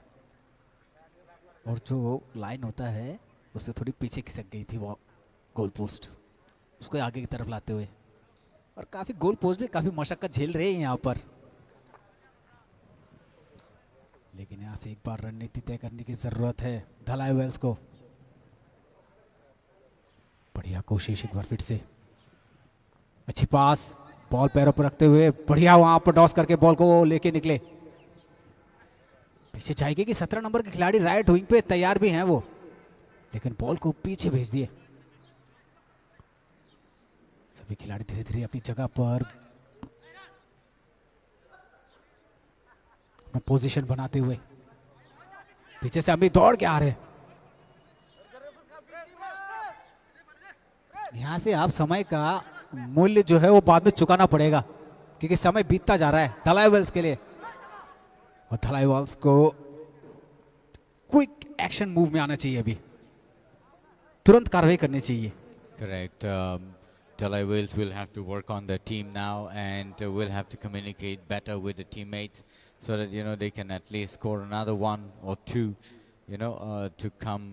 A: और जो लाइन होता है उससे थोड़ी पीछे खिसक गई थी वो गोल पोस्ट, उसको आगे की तरफ लाते हुए, और काफी गोल पोस्ट भी काफी मशक्कत झेल रहे हैं यहां पर। लेकिन यहां से एक बार रणनीति तय करने की जरूरत है धलाई वेल्स को। बढ़िया कोशिश एक बार फिर से, अच्छी पास, बॉल पैरों पर रखते हुए बढ़िया वहां पर डॉस करके बॉल को लेके निकले। पीछे जाएगी कि 17 नंबर के खिलाड़ी राइट विंग पे तैयार भी हैं वो, लेकिन बॉल को पीछे भेज दिए। सभी खिलाड़ी धीरे धीरे अपनी जगह पर अपना पोजीशन बनाते हुए, पीछे से अमित दौड़ के आ रहे हैं। यहां से आप समय का मूल्य जो है वो बाद में चुकाना पड़ेगा, क्योंकि समय बीतता जा रहा है धलाई वेल्स के लिए, और धलाई वेल्स को क्विक एक्शन मूव में आना चाहिए, अभी तुरंत कार्रवाई करनी चाहिए।
B: Correct. Dalai Wales will have to work on the team now, and will have to communicate better with the teammates so that they can at least score another one or two, to come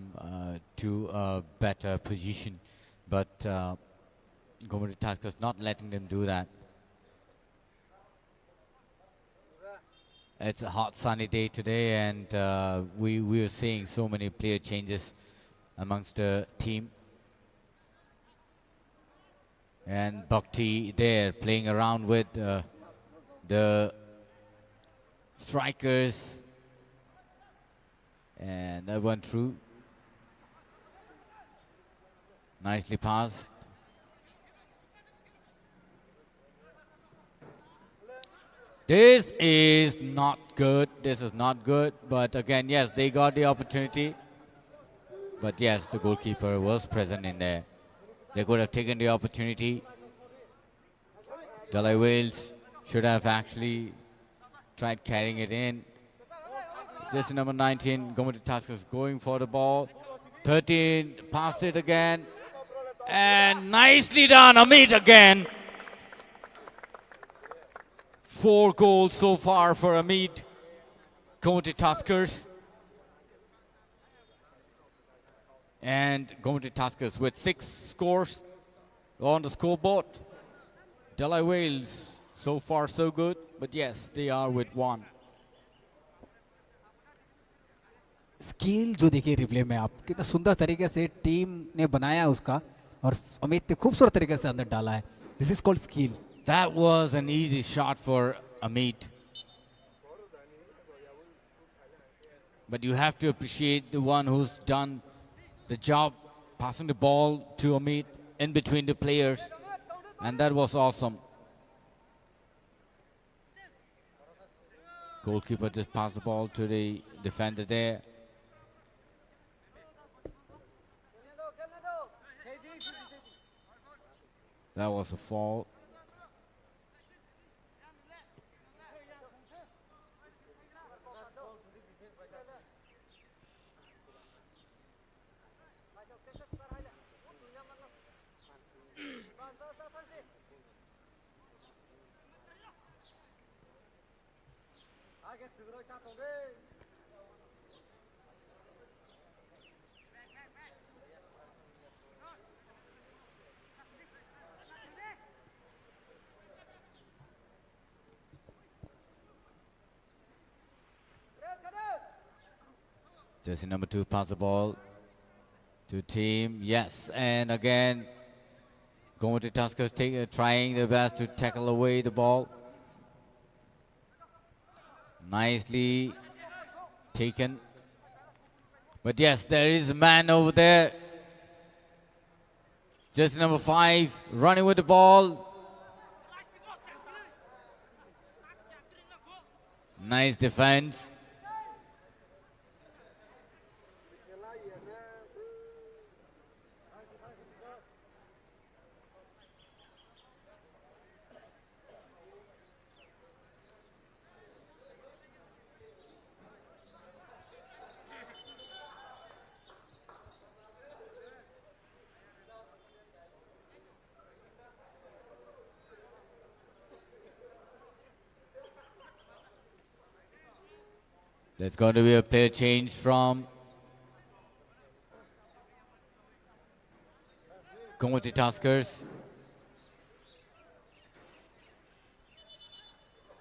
B: to a better position. But Gomoty Tuskers not letting them do that. It's a hot sunny day today, and we are seeing so many player changes amongst the team. And Bhakti there playing around with the strikers, and that went through. Nicely passed. This is not good. This is not good. But again, yes, they got the opportunity. But yes, the goalkeeper was present in there. They could have taken the opportunity. Dalai Wales should have actually tried carrying it in. Just number 19, Gomoty Tuskers going for the ball. 13, passed it again. And nicely done, Amit again. 4 goals so far for Amit, Gomoty Tuskers. And Gomoty Tuskers with 6 scores on the scoreboard. Dalai Wales, so far so good, but yes, they are with 1.
A: Skill जो देखिए replay में आप, कितना सुंदर तरीके से team ने बनाया उसका, और अमित ने खूबसूरत तरीके से अंदर डाला है। This is called skill.
B: That was an easy shot for Amit. But you have to appreciate the one who's done the job, passing the ball to Amit in between the players. And that was awesome. Goalkeeper just passed the ball to the defender there. That was a foul. Jersey number 2 pass the ball to team. Yes, and again, Gomoty Tuskers trying their best to tackle away the ball. Nicely taken. But yes, there is a man over there. Jersey number 5 running with the ball. Nice defense. There's going to be a player change from Gomoty Tuskers.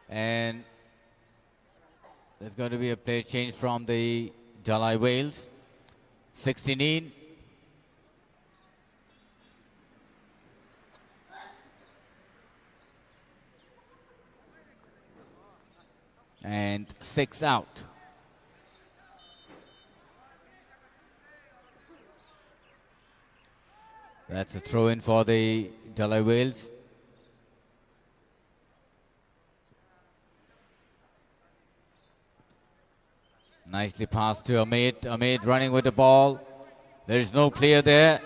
B: And there's going to be a player change from the Dalai Wales. 16 in. And 6 out. That's a throw in for the Dalai Wales. Nicely passed to Amit. Amit running with the ball. There is no player there.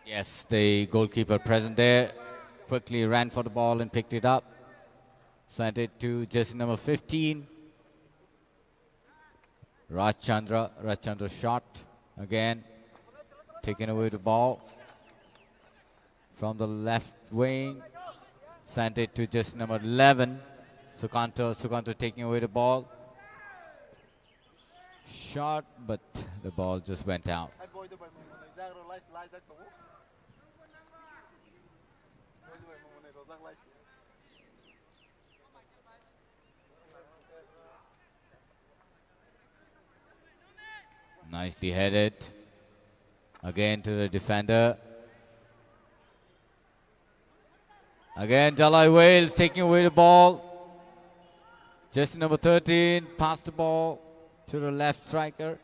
B: Yes, the goalkeeper present there quickly ran for the ball and picked it up. Sent it to jersey number 15. Rajchandra shot again, taking away the ball from the left wing, sent it to just number 11, Sukanto taking away the ball, shot, but the ball just went out. Nicely headed again to the defender. Again, Dalai Wales taking away the ball. Jersey number 13 passed the ball to the left striker.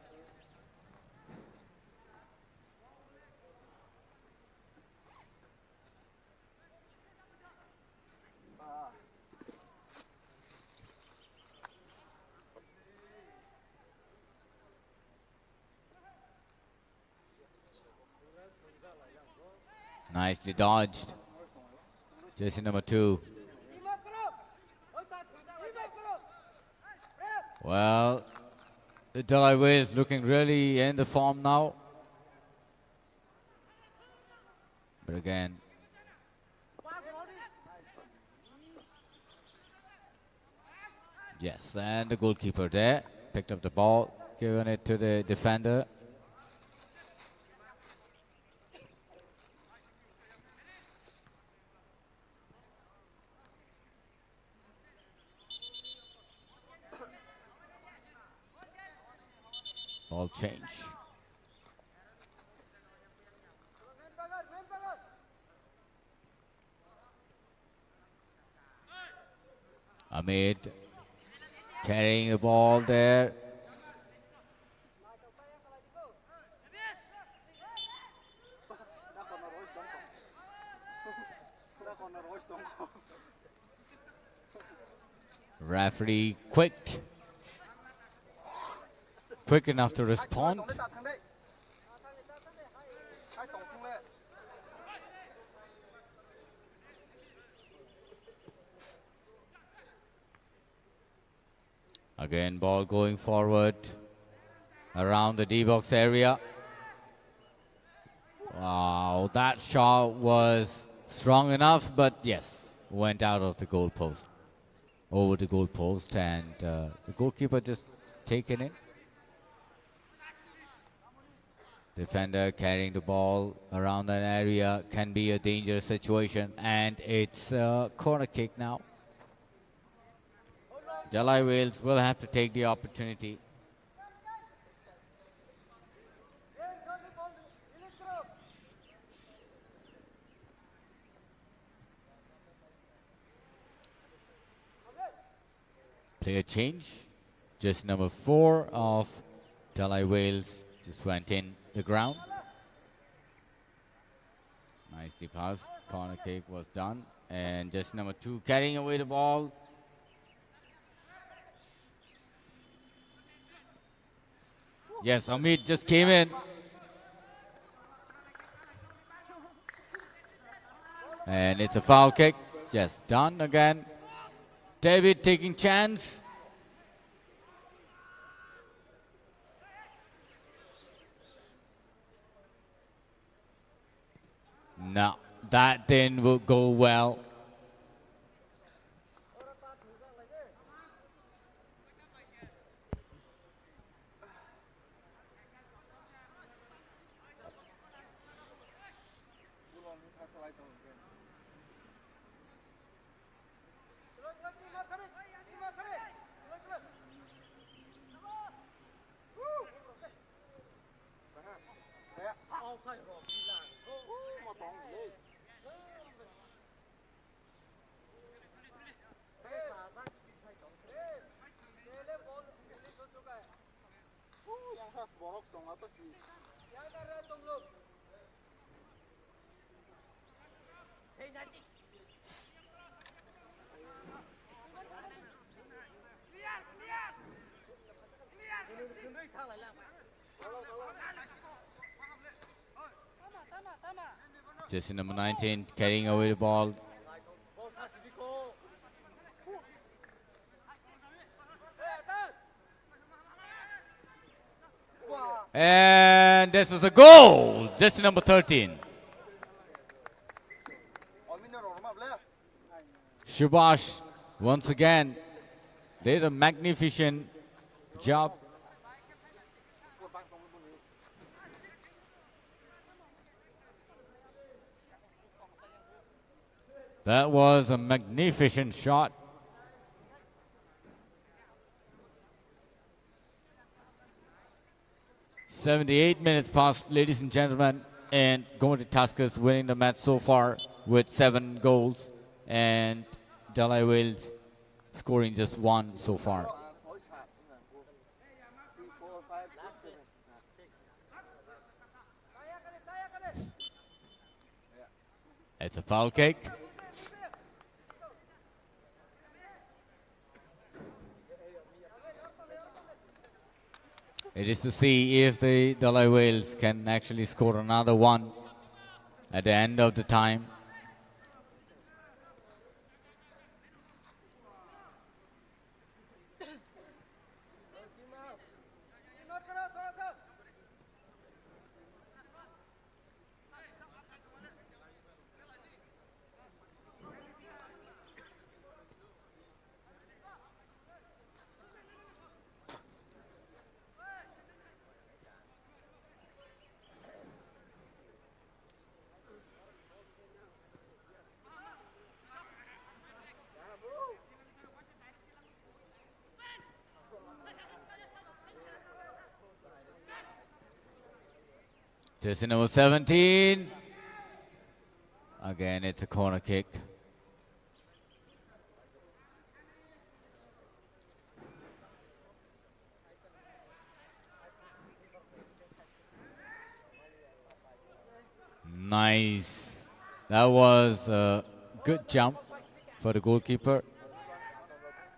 B: Nicely dodged. Jersey number 2. Well, the Dalai Wales looking really in the form now. But again, yes, and the goalkeeper there picked up the ball, given it to the defender. Ball change. Amit carrying the ball there. Referee quick enough to respond. Again, ball going forward around the D-box area. Wow, that shot was strong enough, but yes, went out of the goal post. Over the goal post, and the goalkeeper just taken it. Defender carrying the ball around that area can be a dangerous situation, and it's a corner kick now. Delhi Wales will have to take the opportunity. Player change. Just number 4 of Delhi Wales just went in the ground. Nicely passed. Corner kick was done. And just number 2 carrying away the ball. Yes, Amit just came in. And it's a foul kick. Yes, done again. David taking chance. No, that didn't go well. Jersey number 19 carrying away the ball. And this is a goal. Jersey number 13. Subhash once again did a magnificent job. That was a magnificent shot. "78 minutes past, ladies and gentlemen, and Gaumati Tuskers winning the match so far with 7 goals, and Delhi Wales scoring just 1 so far. It's a foul kick. It is to see if the Delhi Wales can actually score another one at the end of the time. Jersey number 17. Again, it's a corner kick. Nice. That was a Good jump for the goalkeeper.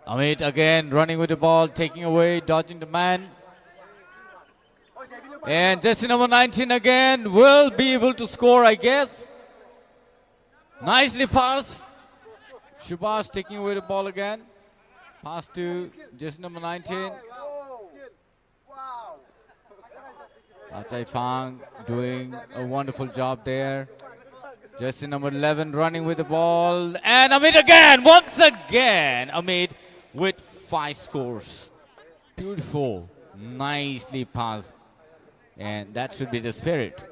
B: Amit again running with the ball, taking away, dodging the man. And jersey number 19 again will be able to score, I guess. Nicely passed. Subhash taking away the ball again. Pass to jersey number 19. Achai Fang doing a wonderful job there. Jersey number 11 running with the ball. And Amit again, once again, Amit with 5 scores. Beautiful, nicely passed. And that should be the spirit.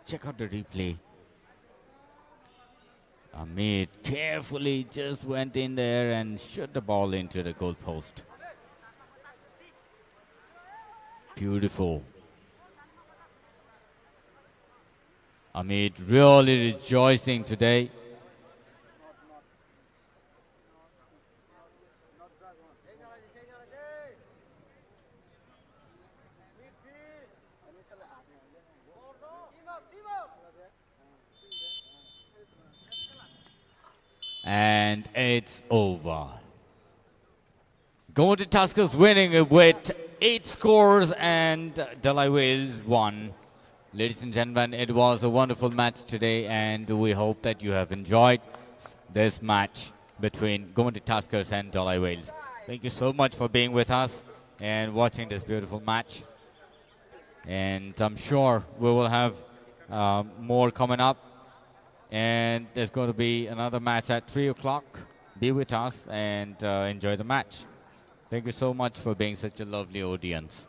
B: Check out the replay. Amit carefully just went in there and shot the ball into the goal post. Beautiful. Amit really rejoicing today. And it's over. Going to Tuskers winning with 8 scores and Dalai Wales 1. Ladies and gentlemen, it was a wonderful match today and we hope that you have enjoyed this match between Govandi Tuskers and Dalai Wales. Thank you so much for being with us and watching this beautiful match. And I'm sure we will have more coming up. And there's going to be another match at 3 o'clock. Be with us and enjoy the match. Thank you so much for being such a lovely audience.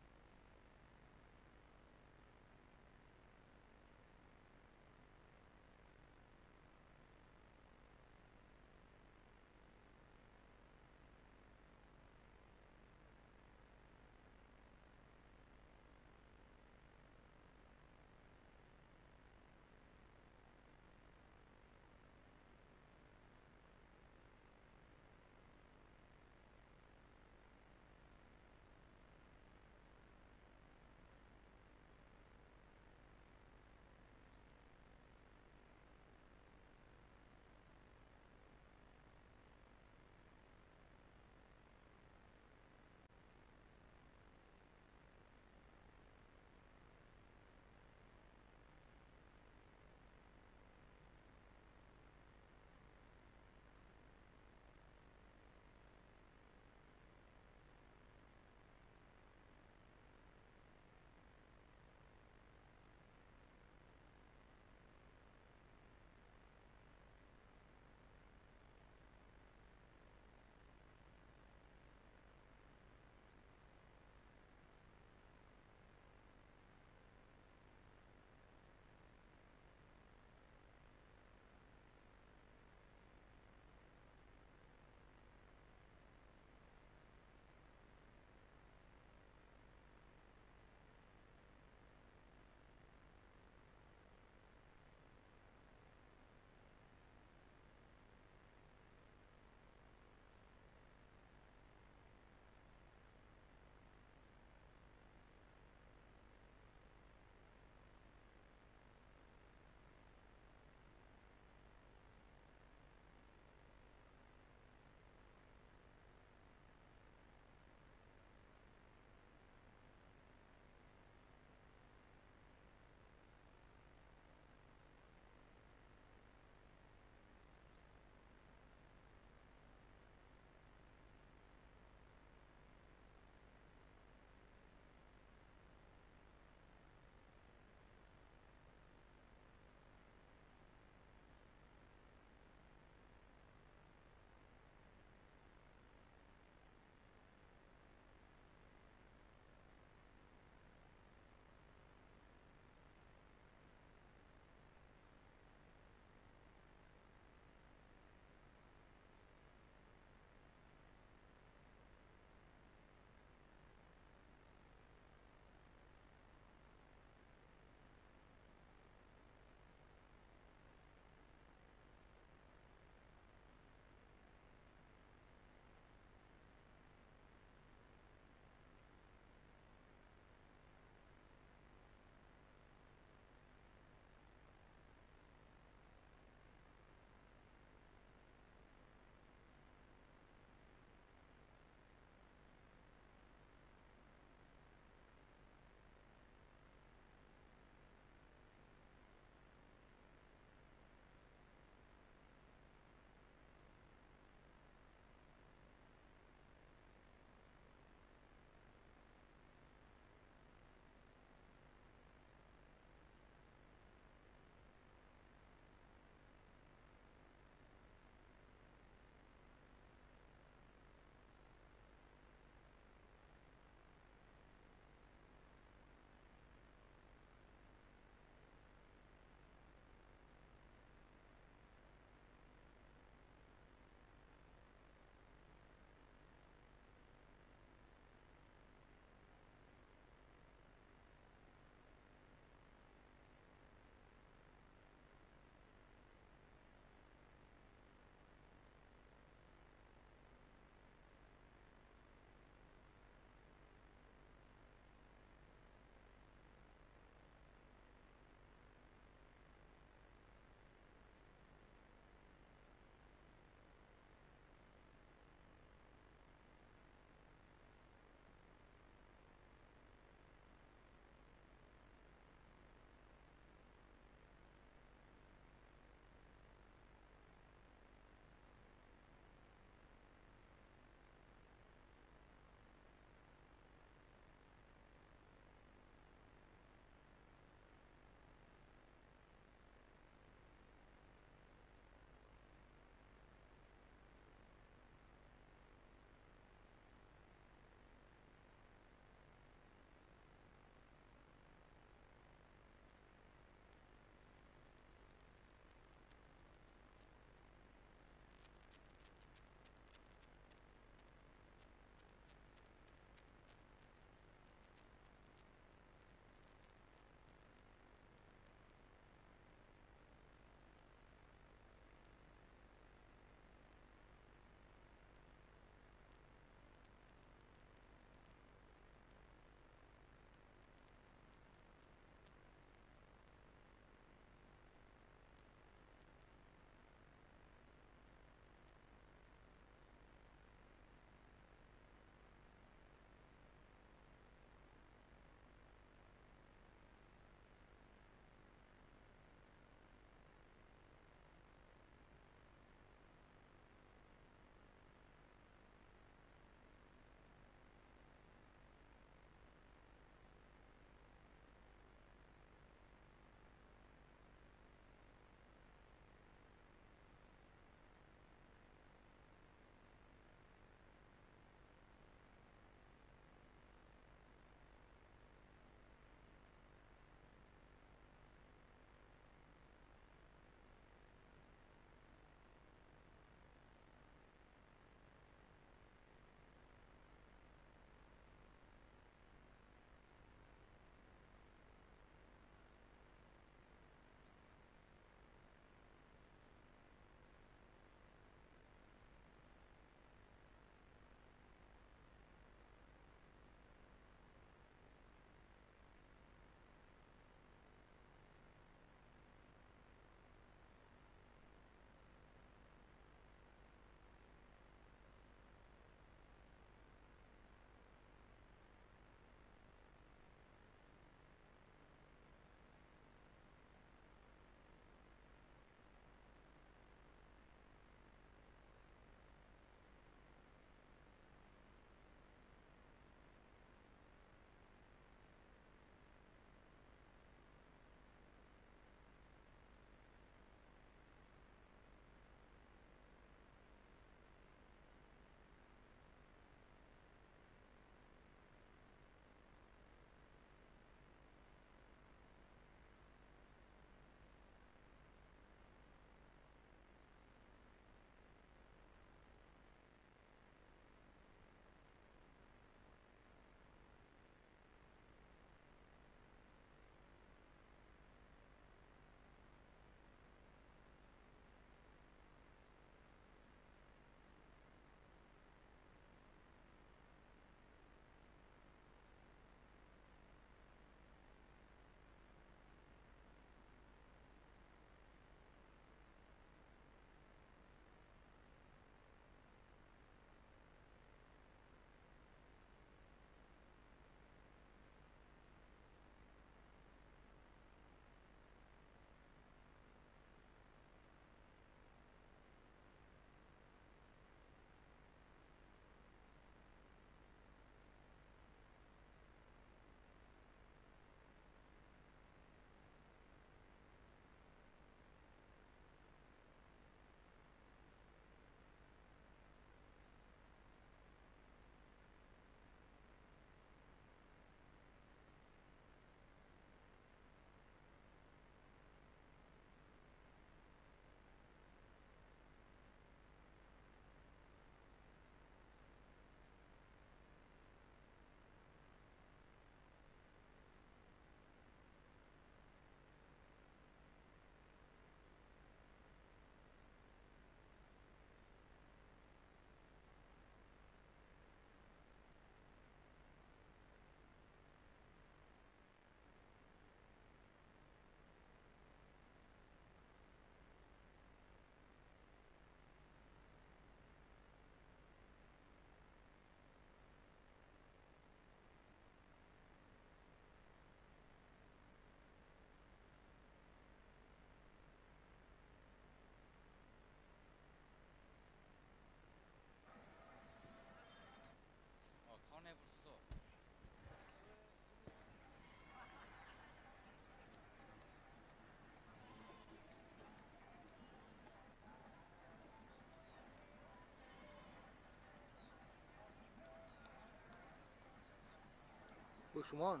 D: Suman.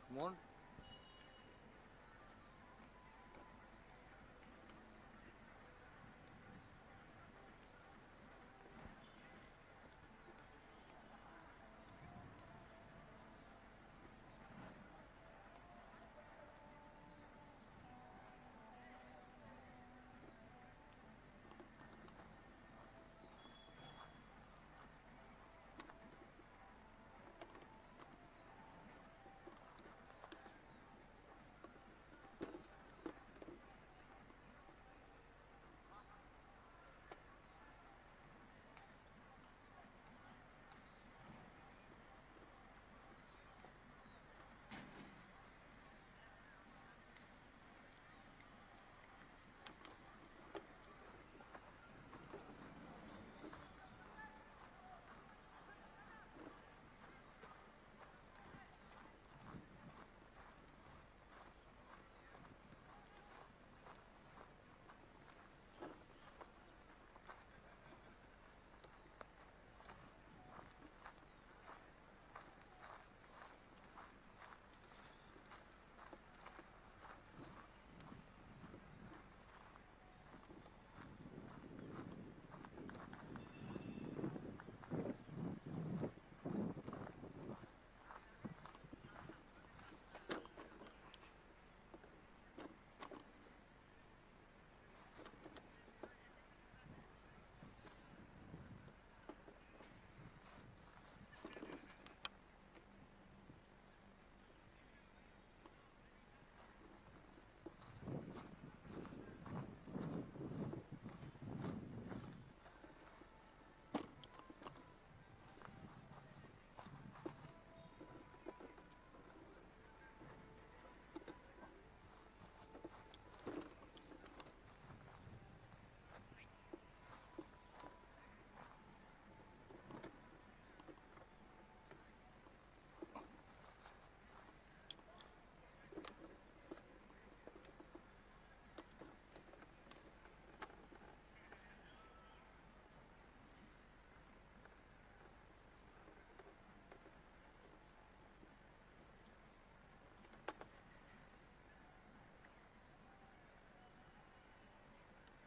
D: Suman.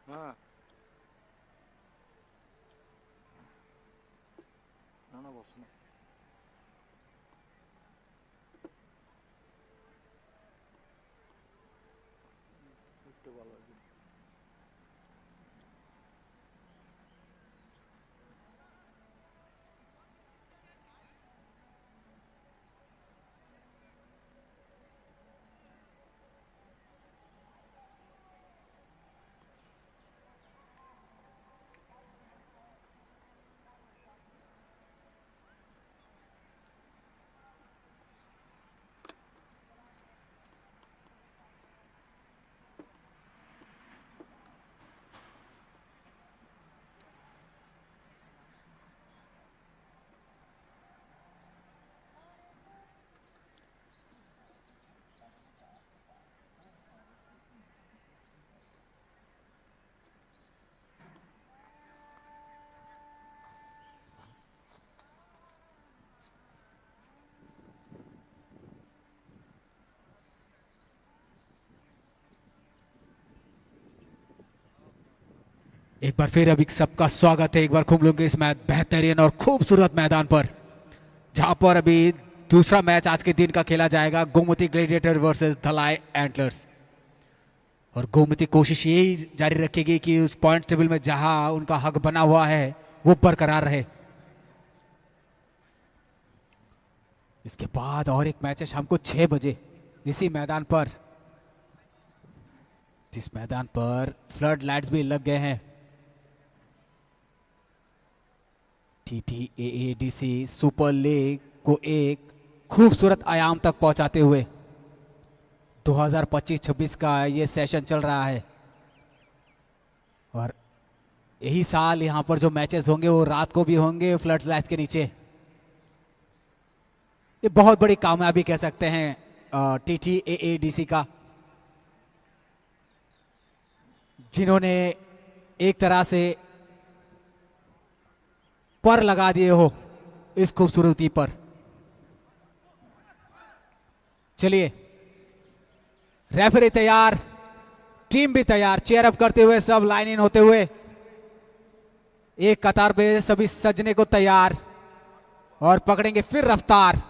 D: हाँ ना ना बस ना একটু ভালো আছে
A: एक बार फिर अभी सबका स्वागत है। एक बार खूब लोग इस मैच बेहतरीन और खूबसूरत मैदान पर, जहां पर अभी दूसरा मैच आज के दिन का खेला जाएगा, गोमती ग्लैडिएटर वर्सेस धलाई एंटलर्स। और गोमती कोशिश यही जारी रखेगी कि उस पॉइंट टेबल में जहां उनका हक बना हुआ है वो बरकरार रहे। इसके बाद और एक मैच है शाम को 6 बजे इसी मैदान पर, जिस मैदान पर फ्लड लाइट्स भी लग गए हैं। TTAADC सुपर लीग को एक खूबसूरत आयाम तक पहुंचाते हुए 2025-26 का ये सेशन चल रहा है। और यही साल यहां पर जो मैचेस होंगे वो रात को भी होंगे फ्लड लाइट्स के नीचे। ये बहुत बड़ी कामयाबी कह सकते हैं TTAADC का, जिन्होंने एक तरह से पर लगा दिए हो इस खूबसूरती पर। चलिए, रेफरी तैयार, टीम भी तैयार, चेयर अप करते हुए सब लाइन इन होते हुए एक कतार पे सभी सजने को तैयार और पकड़ेंगे फिर रफ्तार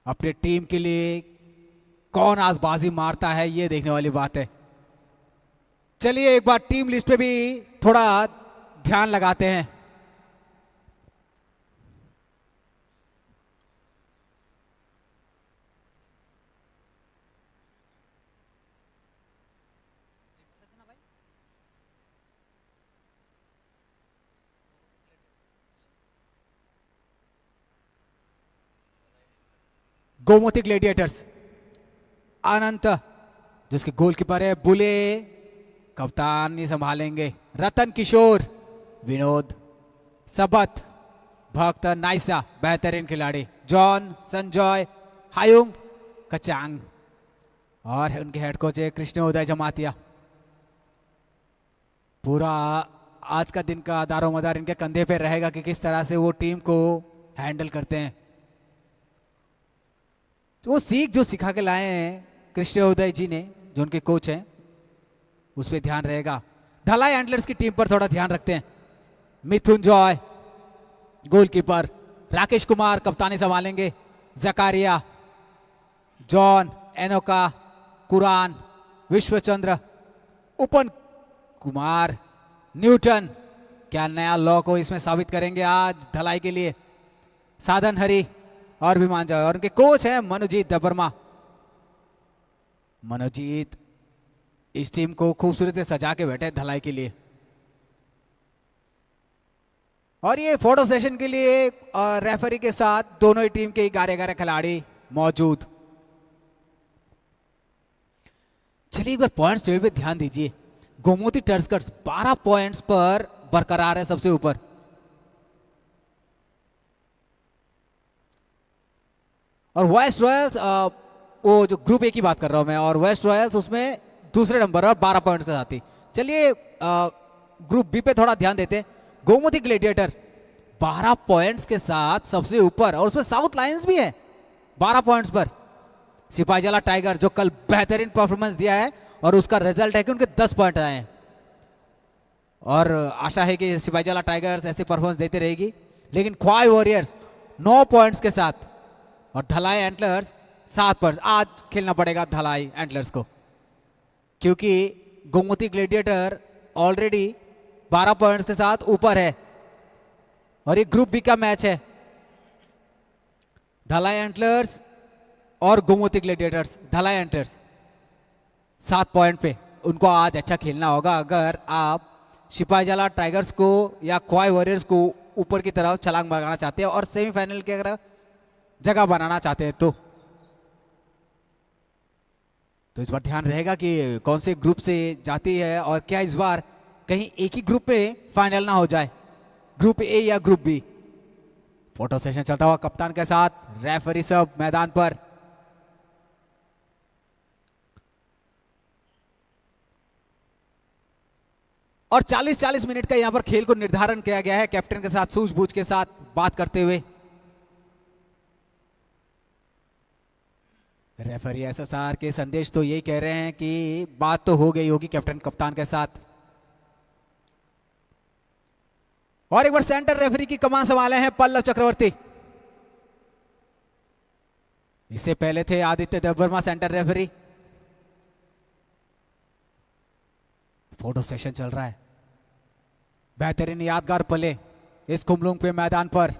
A: अपने टीम के लिए। कौन आज बाजी मारता है ये देखने वाली बात है। चलिए एक बार टीम लिस्ट पे भी थोड़ा ध्यान लगाते हैं। गोमती ग्लेडिएटर्स, अनंत जिसके गोलकीपर है बुले, कप्तान नहीं संभालेंगे, रतन किशोर, विनोद, सबत, भक्त, नाइसा बेहतरीन खिलाड़ी, जॉन, संजय, हायुंग, कचांग और उनके हेड कोच है कृष्ण उदय जमातिया। पूरा आज का दिन का दारो मदार इनके कंधे पे रहेगा कि किस तरह से वो टीम को हैंडल करते हैं। तो वो सीख जो सिखा के लाए हैं कृष्ण उदय जी ने, जो उनके कोच हैं, उस पर ध्यान रहेगा। धलाई एंटलर्स की टीम पर थोड़ा ध्यान रखते हैं। मिथुन जॉय गोलकीपर, राकेश कुमार कप्तानी संभालेंगे, जकारिया, जॉन, एनोका, कुरान, विश्वचंद्र, उपन कुमार, न्यूटन, क्या नया लॉ को इसमें साबित करेंगे आज धलाई के लिए, साधन हरी और विमान जॉय, और उनके कोच हैं मनोजीत दबरमा। मनोजीत इस टीम को खूबसूरत से सजा के बैठे धलाई के लिए। और ये फोटो सेशन के लिए रेफरी के साथ दोनों ही टीम के 11-11 खिलाड़ी मौजूद। चलिए एक बार पॉइंट्स टेबल पे ध्यान दीजिए। गोमती टस्कर्स 12 पॉइंट्स पर बरकरार है सबसे ऊपर। और वेस्ट रॉयल्स, वो जो ग्रुप ए की बात कर रहा हूं मैं, और वेस्ट रॉयल्स उसमें दूसरे नंबर और 12 पॉइंट्स के साथ ही। चलिए ग्रुप बी पे थोड़ा ध्यान देते हैं। गोमती ग्लेडिएटर 12 पॉइंट्स के साथ सबसे ऊपर, और उसमें साउथ लायंस भी है 12 पॉइंट्स पर। सिपाहीजला टाइगर जो कल बेहतरीन परफॉर्मेंस दिया है और उसका रिजल्ट है कि उनके 10 पॉइंट आए हैं, और आशा है कि सिपाहीजला टाइगर्स ऐसे परफॉर्मेंस देते रहेगी। लेकिन ख्वाई वॉरियर्स 9 पॉइंट्स के साथ, और धलाई एंटलर्स 7 पॉइंट्स। आज खेलना पड़ेगा धलाई एंटलर्स को, क्योंकि गोमती ग्लेडिएटर ऑलरेडी 12 पॉइंट्स के साथ ऊपर है, और ये ग्रुप बी का मैच है। धलाई एंटलर्स और गोमती ग्लेडिएटर्स। धलाई एंटलर्स 7 पॉइंट पे, उनको आज अच्छा खेलना होगा अगर आप सिपाहीजला टाइगर्स को या ख्वाई वॉरियर्स को ऊपर की तरफ छलांग लगाना चाहते हैं और सेमीफाइनल की अगर जगह बनाना चाहते हैं तो इस बार ध्यान रहेगा कि कौन से ग्रुप से जाती है, और क्या इस बार कहीं एक ही ग्रुप पे फाइनल ना हो जाए, ग्रुप ए या ग्रुप बी। फोटो सेशन चलता हुआ कप्तान के साथ, रेफरी सब मैदान पर। और 40-40 मिनट का यहां पर खेल को निर्धारण किया गया है कैप्टन के साथ सूझबूझ के साथ बात करते हुए। रेफरी एसएसआर के संदेश तो यही कह रहे हैं कि बात तो हो गई होगी कैप्टन कप्तान के साथ। और एक बार सेंटर रेफरी की कमान संभाले हैं पल्लव चक्रवर्ती। इससे पहले थे Aditya Debbarma centre referee. Photo session चल रहा है। बेहतरीन यादगार पले इस कुमलुंग पे मैदान पर।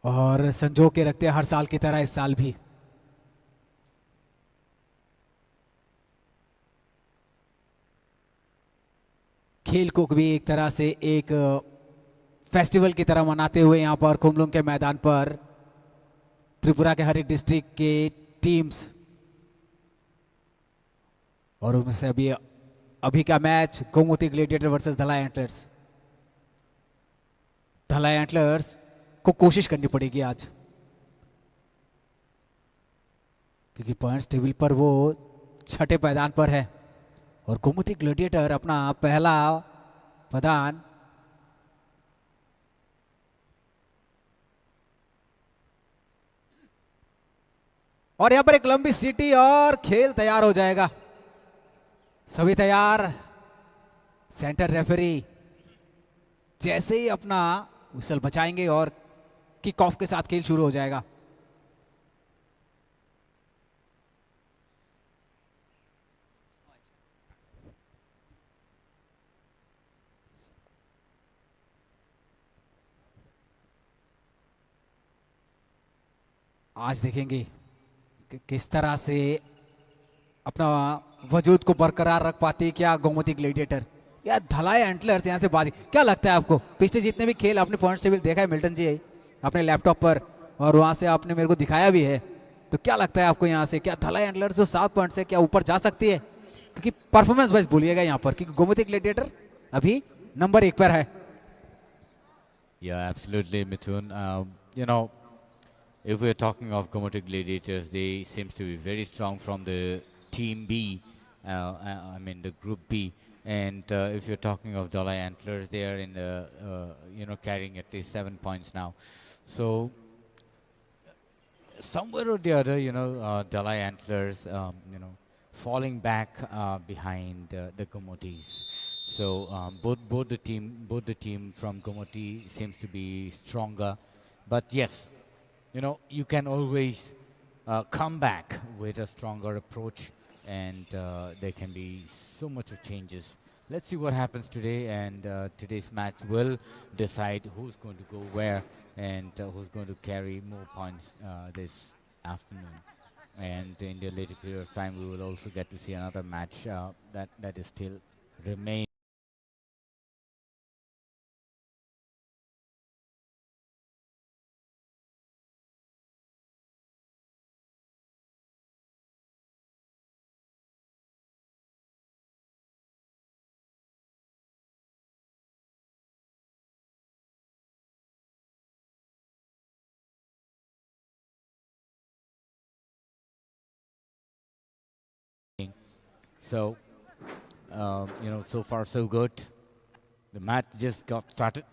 A: और संजो के रखते हर साल की तरह इस साल भी। खेल को भी एक तरह से एक फेस्टिवल की तरह मनाते हुए यहां पर कुमलुंग के मैदान पर त्रिपुरा के हर एक डिस्ट्रिक्ट के टीम्स, और उनमें से अभी का मैच गोमती ग्लेडिएटर वर्सेस धलाई एंटलर्स। धलाई एंटलर्स को कोशिश करनी पड़ेगी आज, क्योंकि पॉइंट्स टेबल पर वो छठे पायदान पर है और गोमती ग्लैडिएटर अपना पहला प्रदान और यहां पर एक लंबी सीटी और खेल तैयार हो जाएगा। सभी तैयार। सेंटर रेफरी जैसे ही अपना विसल बचाएंगे और किक ऑफ के साथ खेल शुरू हो जाएगा। आज देखेंगे कि किस तरह से अपना वजूद को बरकरार रख पाती है क्या गोमती ग्लैडिएटर। यार धलाई एंटलर्स यहां से बाजी, क्या लगता है आपको पिछले जितने भी खेल आपने पॉइंट्स टेबल देखा है मिल्टन जी अपने लैपटॉप पर और वहां से आपने मेरे को दिखाया भी है, तो क्या लगता है आपको यहां से क्या धलाई एंटलर्स जो 7 पॉइंट से क्या ऊपर जा सकती है? क्योंकि परफॉर्मेंस वाइज बोलिएगा यहां पर क्योंकि गोमती ग्लैडिएटर अभी नंबर 1 पर है।
B: Yeah, absolutely, Mithun. You know, if we're talking of Gomotic Gladiators, they seems to be very strong from the Team B, I mean the Group B. And if you're talking of Dalai Antlers, they are in the, carrying at least 7 points now. So somewhere or the other, Dalai Antlers, falling back behind the Gomotis. So both the team from Gomoti seems to be stronger, but yes, you can always come back with a stronger approach, and there can be so much of changes. Let's see what happens today, and today's match will decide who's going to go where and who's going to carry more points this afternoon. And in the later period of time, we will also get to see another match that is still remain. So, so far so good. The match just got started.